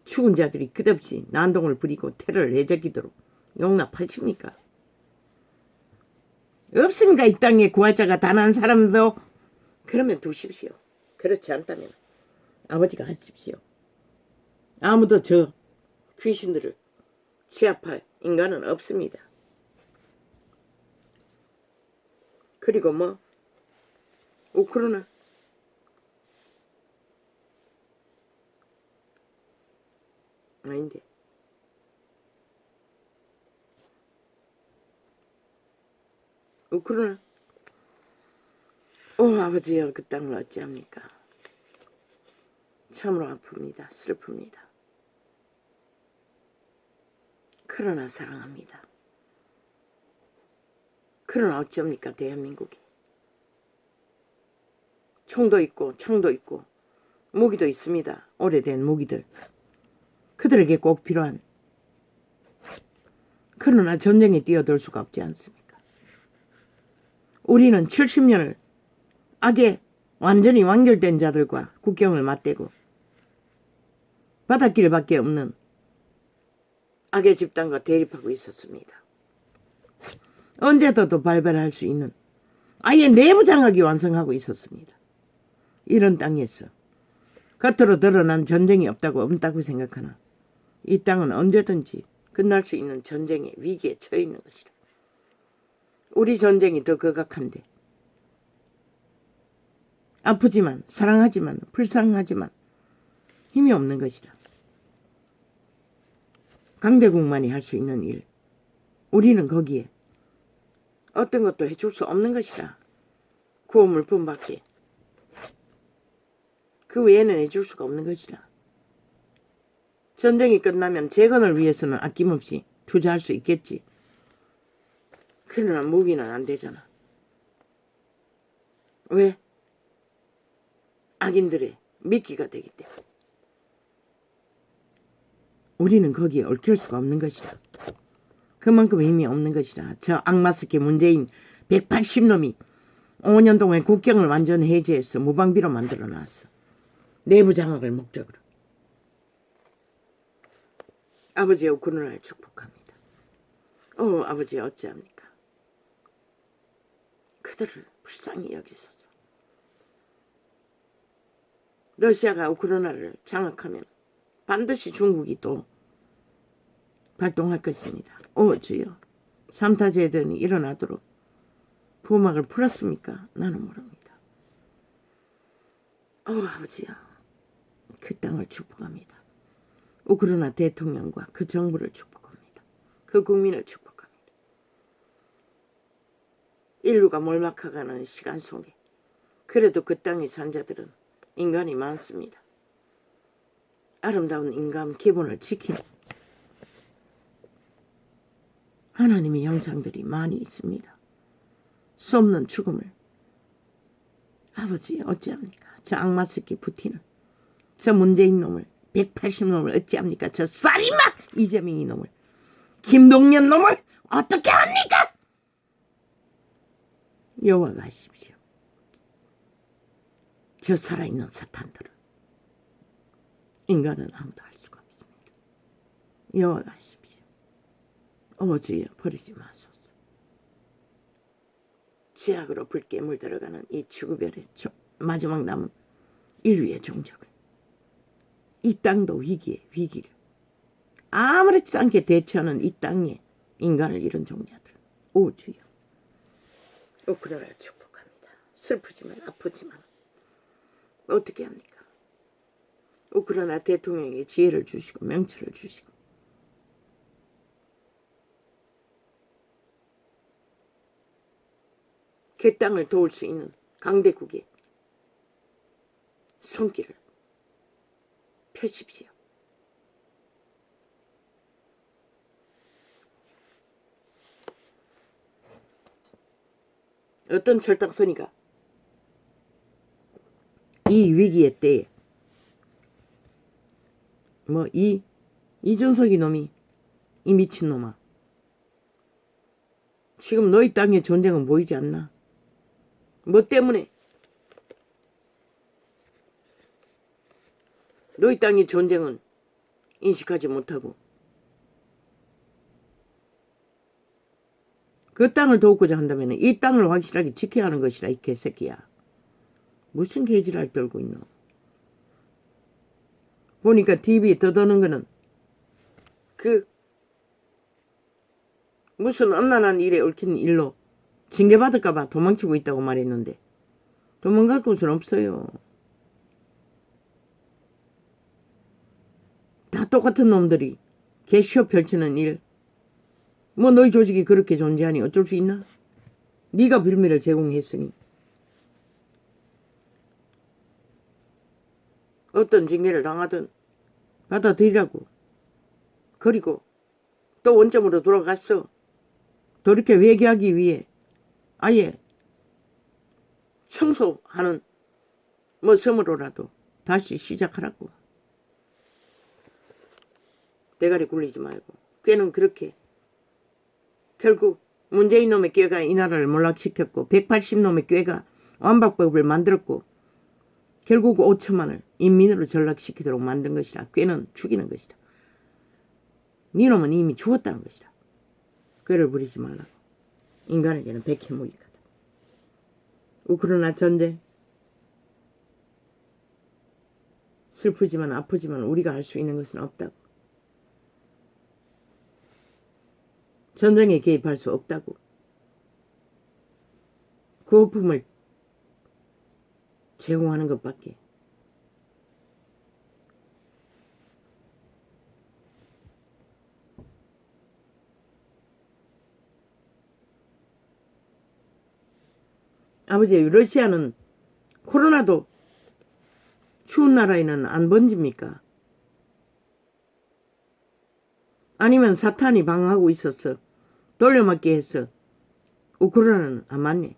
죽은 자들이 끝없이 난동을 부리고 테러를 해적이도록 용납하십니까? 없습니까? 이 땅에 구할 자가 단 한 사람도. 그러면 두십시오. 그렇지 않다면 아버지가 하십시오. 아무도 저 귀신들을 취합할 인간은 없습니다. 그리고 뭐 우크라이나 아닌데 우크라이나 아버지여 그 땅을 어찌합니까? 참으로 아픕니다. 슬픕니다. 그러나 사랑합니다. 그러나 어찌합니까? 대한민국이 총도 있고 창도 있고 무기도 있습니다. 오래된 무기들. 그들에게 꼭 필요한. 그러나 전쟁에 뛰어들 수가 없지 않습니까? 우리는 70년을 악에 완전히 완결된 자들과 국경을 맞대고 바닷길밖에 없는 악의 집단과 대립하고 있었습니다. 언제도 발발할 수 있는 아예 내부 장악이 완성하고 있었습니다. 이런 땅에서 겉으로 드러난 전쟁이 없다고 생각하나 이 땅은 언제든지 끝날 수 있는 전쟁의 위기에 처해 있는 것이라. 우리 전쟁이 더 극악한데 아프지만 사랑하지만 불쌍하지만 힘이 없는 것이라. 강대국만이 할 수 있는 일, 우리는 거기에 어떤 것도 해줄 수 없는 것이라. 구호 물품밖에 그 외에는 해줄 수가 없는 것이라. 전쟁이 끝나면 재건을 위해서는 아낌없이 투자할 수 있겠지. 그러나 무기는 안 되잖아. 왜? 악인들의 미끼가 되기 때문에. 우리는 거기에 얽힐 수가 없는 것이다. 그만큼 힘이 없는 것이다. 저 악마스키 문재인 180놈이 5년 동안 국경을 완전 해제해서 무방비로 만들어 놨어. 내부 장악을 목적으로. 아버지의 우크라이나를 축복합니다. 아버지 어찌합니까? 그들을 불쌍히 여기소서. 러시아가 우크라이나를 장악하면 반드시 중국이 또 발동할 것입니다. 주여, 3타 재전이 일어나도록 부막을 풀었습니까? 나는 모릅니다. 아버지여, 그 땅을 축복합니다. 우크라이나 대통령과 그 정부를 축복합니다. 그 국민을 축복합니다. 인류가 몰락해가는 시간 속에 그래도 그 땅의 산자들은 인간이 많습니다. 아름다운 인간 기본을 지키는 하나님의 형상들이 많이 있습니다. 수 없는 죽음을 아버지 어찌합니까? 저 악마스키 푸틴을, 저 문재인 놈을, 180놈을 어찌합니까? 저 쌀이마 이재명이 놈을, 김동연 놈을 어떻게 합니까? 여호와가 하십시오. 저 살아있는 사탄들을 인간은 아무도 할 수가 없습니다. 여호와가 하십시오. 주여, 버리지 마소서. 제약으로 붉게 물들어가는 이 지구별의 마지막 남은 인류의 종족을, 이 땅도 위기에 위기를, 아무렇지도 않게 대처하는 이 땅에 인간을 잃은 종자들, 주여, 우크라이나를 축복합니다. 슬프지만 아프지만 어떻게 합니까? 우크라이나 대통령에게 지혜를 주시고 명철을 주시고 그 땅을 도울 수 있는 강대국의 손길을 펴십시오. 어떤 철딱서니가 이 위기의 때에 이준석이 놈이, 이 미친놈아, 지금 너희 땅의 전쟁은 보이지 않나? 뭐 때문에? 너희 땅의 전쟁은 인식하지 못하고 그 땅을 돕고자 한다면 이 땅을 확실하게 지켜야 하는 것이라, 이 개새끼야. 무슨 개지랄 떨고 있노? 보니까 TV에 떠도는 거는 그 무슨 엄난한 일에 얽힌 일로 징계받을까봐 도망치고 있다고 말했는데 도망갈 곳은 없어요. 다 똑같은 놈들이 개쇼 펼치는 일, 너희 조직이 그렇게 존재하니 어쩔 수 있나? 네가 빌미를 제공했으니 어떤 징계를 당하든 받아들이라고. 그리고 또 원점으로 돌아갔어. 돌이켜 회개하기 위해 아예 청소하는 섬으로라도 다시 시작하라고. 대가리 굴리지 말고. 걔는 그렇게 결국 문재인 놈의 꾀가 이 나라를 몰락시켰고 180놈의 꾀가 완박법을 만들었고 결국 5천만을 인민으로 전락시키도록 만든 것이라. 꾀는 죽이는 것이다. 네 놈은 이미 죽었다는 것이다. 꾀를 부리지 말라고. 인간에게는 백해무익하다. 우크라이나 전쟁, 슬프지만 아프지만 우리가 할 수 있는 것은 없다고. 전쟁에 개입할 수 없다고. 구호품을 제공하는 것밖에. 아버지, 러시아는 코로나도 추운 나라에는 안 번집니까? 아니면 사탄이 방하고 있었어. 돌려막기 했어. 우크라이나는 안 맞네.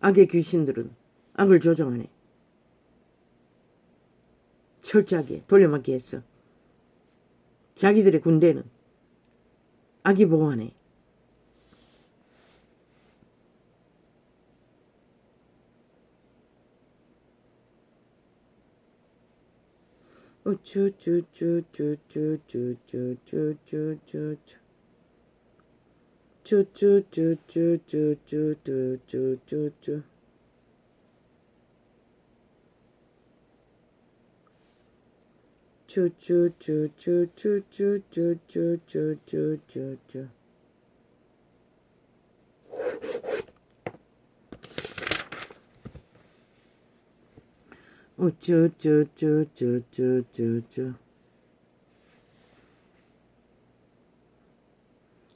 악의 귀신들은 악을 조종하네. 철저하게 돌려막기 했어. 자기들의 군대는 악이 보호하네.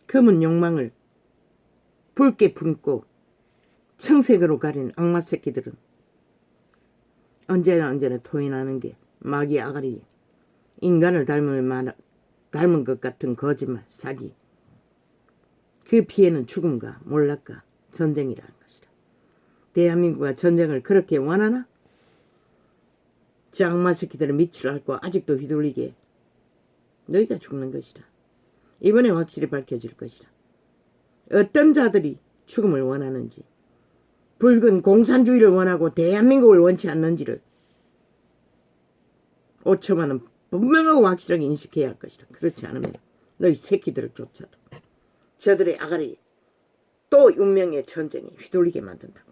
검은 욕망을 붉게 품고 청색으로 가린 악마 새끼들은 언제나 토해나는 게 마귀 아가리, 인간을 닮은 것 같은 거짓말, 사기. 그 피해는 죽음과 몰락과 전쟁이라는 것이다. 대한민국가 전쟁을 그렇게 원하나? 저 악마 새끼들은 밑을 앓고 아직도 휘둘리게 너희가 죽는 것이다. 이번에 확실히 밝혀질 것이다. 어떤 자들이 죽음을 원하는지, 붉은 공산주의를 원하고 대한민국을 원치 않는지를 5초만은 분명하고 확실하게 인식해야 할 것이다. 그렇지 않으면 너희 새끼들을 쫓아도 저들의 아가리 또 운명의 전쟁에 휘둘리게 만든다고.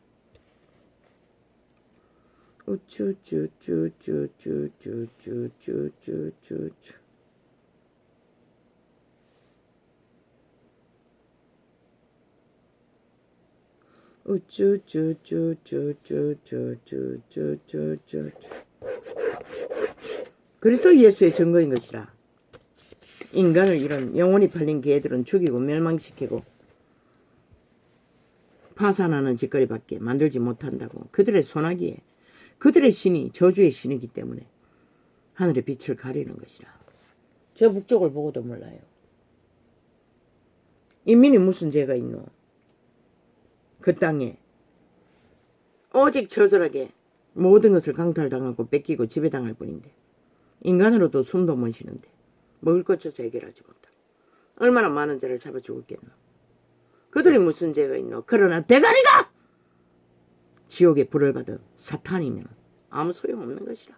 그리스도 예수의 증거인 것이라. 인간을 이런 영혼이 팔린 개들은 죽이고 멸망시키고 파산하는 짓거리밖에 만들지 못한다고. 그들의 손아귀에 그들의 신이 저주의 신이기 때문에 하늘의 빛을 가리는 것이라. 저 북쪽을 보고도 몰라요. 인민이 무슨 죄가 있노? 그 땅에 오직 처절하게 모든 것을 강탈당하고 뺏기고 지배당할 뿐인데, 인간으로도 숨도 못 쉬는데 먹을 것조차 해결하지 못하고 얼마나 많은 죄를 잡아 죽었겠노. 그들이 무슨 죄가 있노? 그러나 대가리가 지옥의 불을 받은 사탄이면 아무 소용없는 것이라.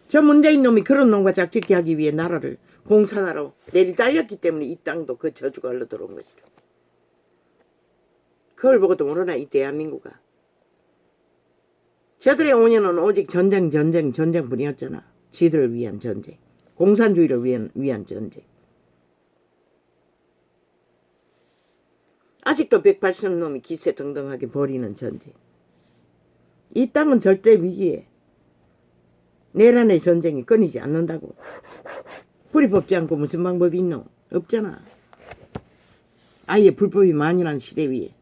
저 문재인 놈이 그런 놈과 짝짓기 하기 위해 나라를 공산화로 내리달렸기 때문에 이 땅도 그 저주가 흘러들어온 것이라. 그걸 보고도 모르나 이 대한민국아. 저들의 5년은 오직 전쟁뿐이었잖아. 지들을 위한 전쟁, 공산주의를 위한 전쟁. 아직도 180놈이 기세등등하게 벌이는 전쟁. 이 땅은 절대 위기에 내란의 전쟁이 끊이지 않는다고. 불이 뽑지 않고 무슨 방법이 있노? 없잖아. 아예 불법이 만연한 시대 위에.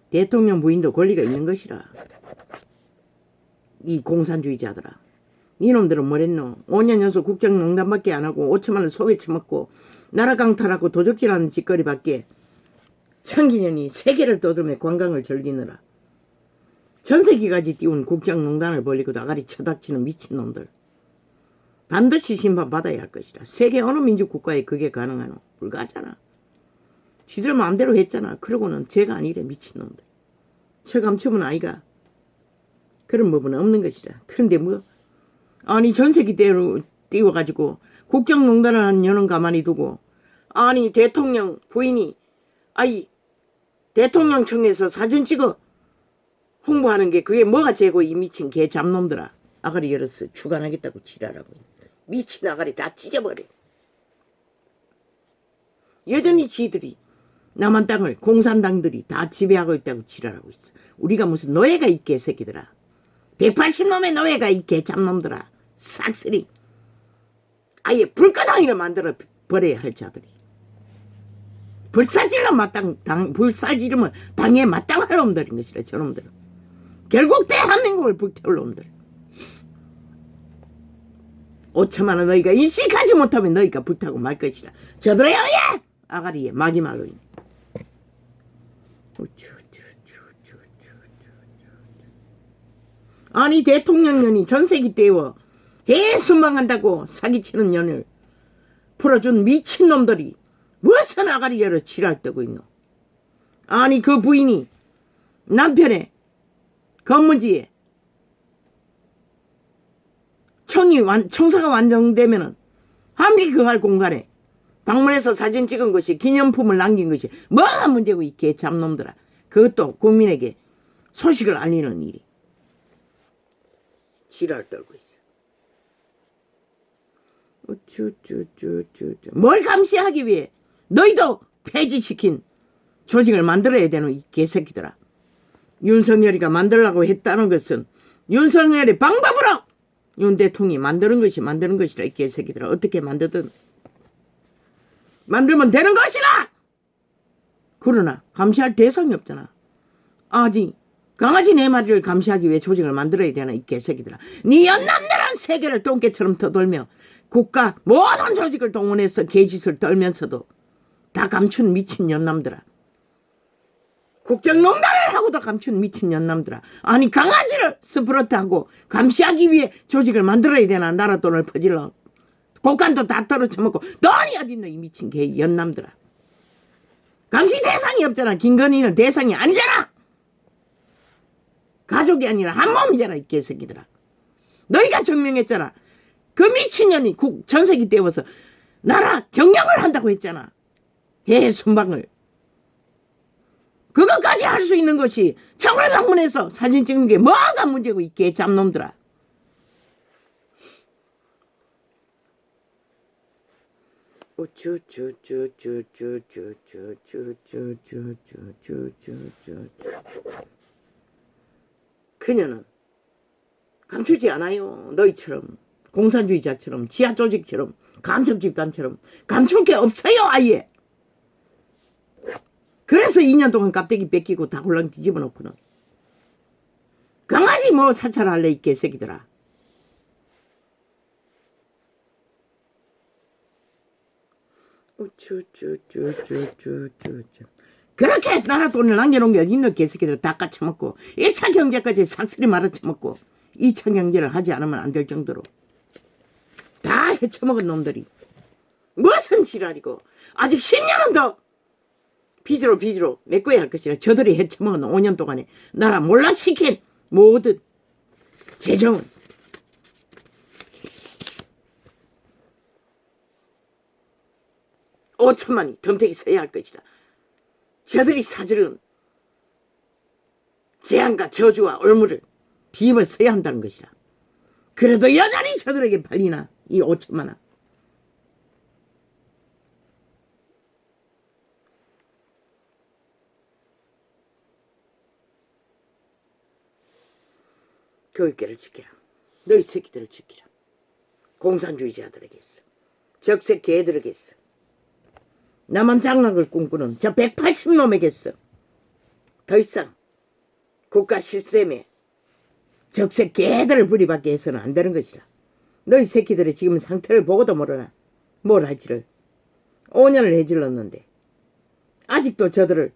대통령 부인도 권리가 있는 것이라. 이 공산주의자들아. 이놈들은 뭐랬노? 5년 연속 국정농단밖에 안 하고 5천만 원 속에 처먹고 나라 강탈하고 도적질하는 짓거리밖에 천기년이 세계를 떠들며 관광을 즐기느라 전세기까지 띄운 국정농단을 벌리고도 아가리 쳐닥치는 미친놈들. 반드시 심판받아야 할 것이다. 세계 어느 민주국가에 그게 가능하노? 불가하잖아. 지들 마음대로 했잖아. 그러고는 죄가 아니래. 미친놈들. 철감추면 아이가. 그런 법은 없는 것이다. 그런데 뭐 아니 전세기 때로 띄워가지고 국정농단을 하는 년은 가만히 두고, 아니 대통령 부인이 아이 대통령청에서 사진 찍어 홍보하는 게 그게 뭐가 재고 이 미친 개 잡놈들아. 아가리 열었어. 주관하겠다고 지랄하고. 미친 아가리 다 찢어버려. 여전히 지들이 남한 땅을 공산당들이 다 지배하고 있다고 지랄하고 있어. 우리가 무슨 노예가 이 개새끼들아. 180놈의 노예가 이 개 잡놈들아. 싹쓸이 아예 불가당이를 만들어 버려야 할 자들이. 불살지르면 당에 마땅할 놈들인 것이라. 저놈들은 결국 대한민국을 불태울 놈들. 5천만 원 너희가 인식하지 못하면 너희가 불타고 말 것이라. 저들의 어예 아가리에 마지막으로. 아니 대통령년이 전세기 때워 해순방한다고 사기치는 년을 풀어준 미친놈들이 무슨 아가리 열어 지랄 떠고 있노. 아니 그 부인이 남편의 건문지에 청사가 완성되면은 함께 그 할 공간에 방문해서 사진 찍은 것이 기념품을 남긴 것이 뭐가 문제고 이 개 잡놈들아. 그것도 국민에게 소식을 알리는 일이. 지랄 떨고 있어. 뭘 감시하기 위해 너희도 폐지시킨 조직을 만들어야 되는 이 개새끼들아. 윤석열이가 만들라고 했다는 것은 윤석열의 방법으로 윤 대통령이 만드는 것이라. 이 개새끼들아. 어떻게 만들든 만들면 되는 것이라. 그러나 감시할 대상이 없잖아. 아직 강아지 4마리를 감시하기 위해 조직을 만들어야 되나 이 개새끼들아. 네 연남들은 세계를 똥개처럼 터돌며 국가 모든 조직을 동원해서 개짓을 떨면서도 다 감춘 미친 연남들아. 국정농단을 하고도 감춘 미친 연남들아. 아니 강아지를 스프러트하고 감시하기 위해 조직을 만들어야 되나. 나라 돈을 퍼질러 국간도 다 떨어쳐먹고 돈이 어딨노 이 미친 개 연남들아. 감시 대상이 없잖아. 김건희는 대상이 아니잖아. 가족이 아니라 한 몸이잖아 이 개새끼들아. 너희가 증명했잖아. 그 미친년이 전세기 때워서 나라 경영을 한다고 했잖아. 해순방을. 그것까지 할 수 있는 것이 청을 방문해서 사진 찍는 게 뭐가 문제고 이 개 잡놈들아. 그녀는 감추지 않아요. 너희처럼 공산주의자처럼 지하조직처럼 간첩집단처럼 감출 게 없어요. 아예. 그래서 2년 동안 깝대기 뺏기고 다 홀랑 뒤집어 놓고는 강아지 뭐 사찰할래 이 개새끼들아. 그렇게 나라 돈을 남겨놓은 게 어딨노. 개새끼들 다 까쳐먹고 1차 경제까지 싹쓸이 말아쳐먹고 2차 경제를 하지 않으면 안 될 정도로 다 해쳐먹은 놈들이 무슨 지랄이고. 아직 10년은 더 빚으로 메꿔야 할 것이라. 저들이 해쳐먹은 5년 동안에 나라 몰락시킨 모든 재정은 5천만이 덤태기 서야 할 것이다. 저들이 사들은 재앙과 저주와 올무를 뒤집어 서야 한다는 것이다. 그래도 여전히 저들에게 팔리나 이 5천만원. 교육계를 지키라. 너희 새끼들을 지키라. 공산주의자들에게서 적색 개들에게서 남한 장악을 꿈꾸는 저 180놈에게서 더 이상 국가 시스템에 적색 개들을 부리받게 해서는 안 되는 것이라. 너희 새끼들의 지금 상태를 보고도 모르나. 뭘 할지를 5년을 해질렀는데 아직도 저들을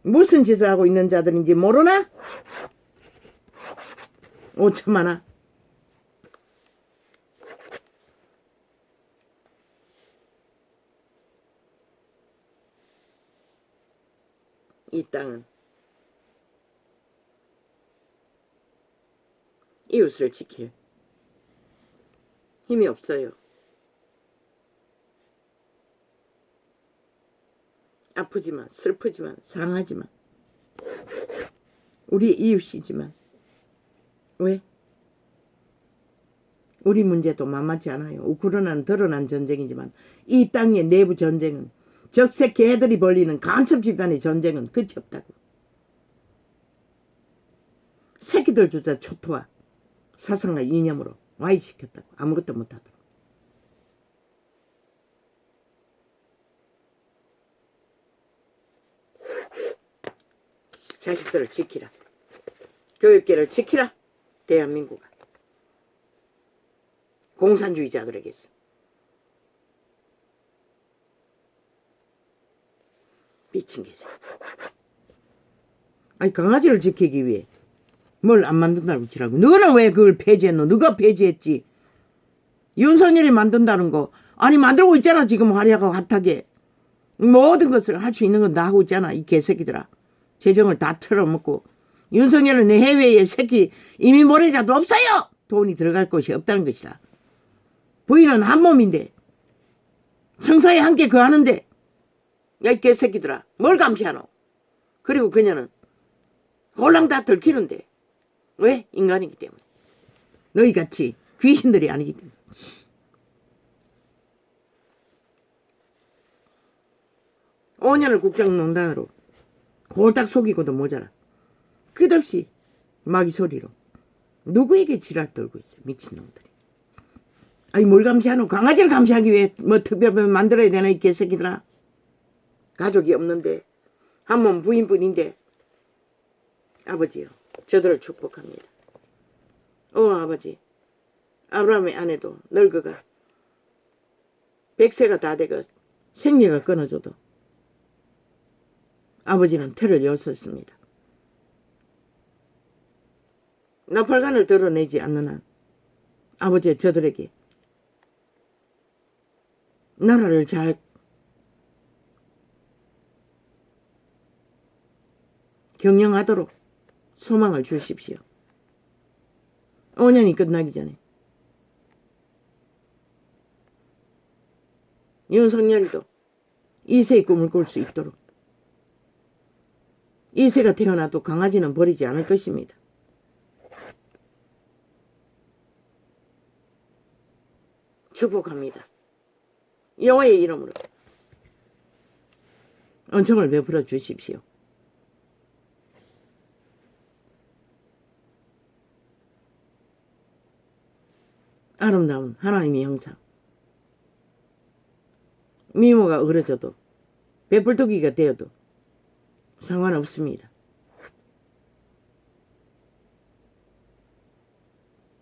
무슨 짓을 하고 있는 자들인지 모르나? 5천만원. 이 땅은 이웃을 지킬 힘이 없어요. 아프지만 슬프지만 사랑하지만 우리 이웃이지만 왜? 우리 문제도 만만치 않아요. 우크라이나는 드러난 전쟁이지만 이 땅의 내부 전쟁은 적색 개들이 벌리는 간첩 집단의 전쟁은 끝이 없다고. 새끼들 주자 초토화 사상과 이념으로 와해시켰다고. 아무것도 못하도록. 자식들을 지키라. 교육계를 지키라. 대한민국아. 공산주의자들에게서. 미친 개새. 아니 강아지를 지키기 위해 뭘 안 만든다고 치라고. 너는 왜 그걸 폐지했노? 너가 폐지했지. 윤석열이 만든다는 거. 아니 만들고 있잖아. 지금 화려하고 핫하게. 모든 것을 할 수 있는 건 다 하고 있잖아. 이 개새끼들아. 재정을 다 털어먹고. 윤석열은 내 해외에 새끼 이민 보내자도 없어요. 돈이 들어갈 곳이 없다는 것이라. 부인은 한 몸인데 청사에 함께 거하는데 야 이 개새끼들아 뭘 감시하노. 그리고 그녀는 홀랑 다 들키는데 왜? 인간이기 때문에. 너희같이 귀신들이 아니기 때문에. (5년을) 국정농단으로 골딱 속이고도 모자라. 끝없이 마귀 소리로 누구에게 지랄 떨고 있어. 미친놈들이. 아니 뭘 감시하노. 강아지를 감시하기 위해 뭐 특별법 만들어야 되나 이 개새끼들아. 가족이 없는데 한 몸 부인뿐인데. 아버지요 저들을 축복합니다. 아버지 아브라함의 아내도 늙어가 100세가 다 되고 생리가 끊어져도 아버지는 태를 여었습니다. 나팔관을 드러내지 않는 한 아버지의 저들에게 나라를 잘 경영하도록 소망을 주십시오. 5년이 끝나기 전에. 윤석열이도 2세의 꿈을 꿀 수 있도록. 2세가 태어나도 강아지는 버리지 않을 것입니다. 축복합니다. 여호와의 이름으로 은총을 베풀어 주십시오. 아름다운 하나님의 형상. 미모가 어그러져도 배불뚝이가 되어도 상관없습니다.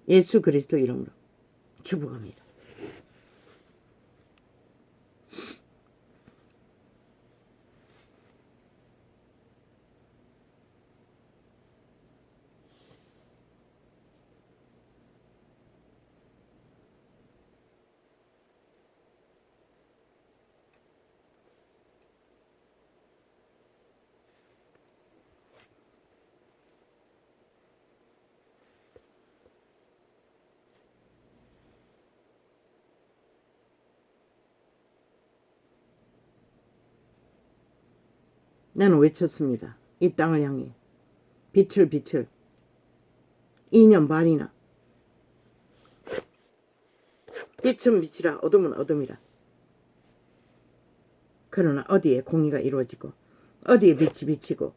예수 그리스도 이름으로 축복합니다. 나는 외쳤습니다. 이 땅을 향해 빛을 2년 반이나. 빛은 빛이라 어둠은 어둠이라. 그러나 어디에 공의가 이루어지고 어디에 빛이 비치고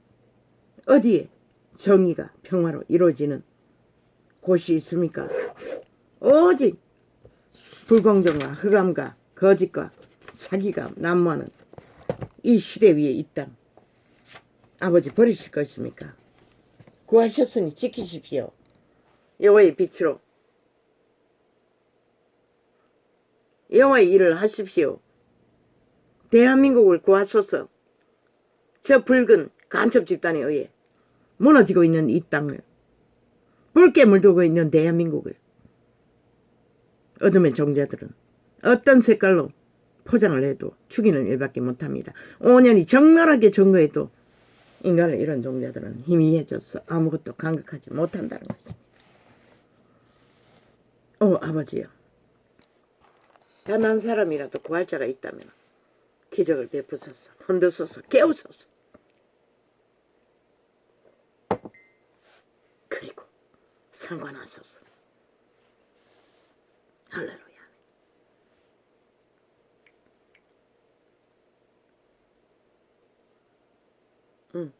어디에 정의가 평화로 이루어지는 곳이 있습니까? 오직 불공정과 흑암과 거짓과 사기가 난무하는 이 시대 위에 이 땅. 아버지 버리실 것입니까? 구하셨으니 지키십시오. 여호와의 빛으로 여호와의 일을 하십시오. 대한민국을 구하소서. 저 붉은 간첩 집단에 의해 무너지고 있는 이 땅을, 붉게 물들고 있는 대한민국을 어둠의 종자들은 어떤 색깔로 포장을 해도 죽이는 일밖에 못합니다. 5년이 적나라하게 증거해도 인간을 이런 종자들은 희미해져서 아무것도 감각하지 못한다는 것입니다. 아버지요. 단 한 사람이라도 구할 자가 있다면 기적을 베푸소서. 흔드소서. 깨우소서. 상관없었어. 할렐루야. 응.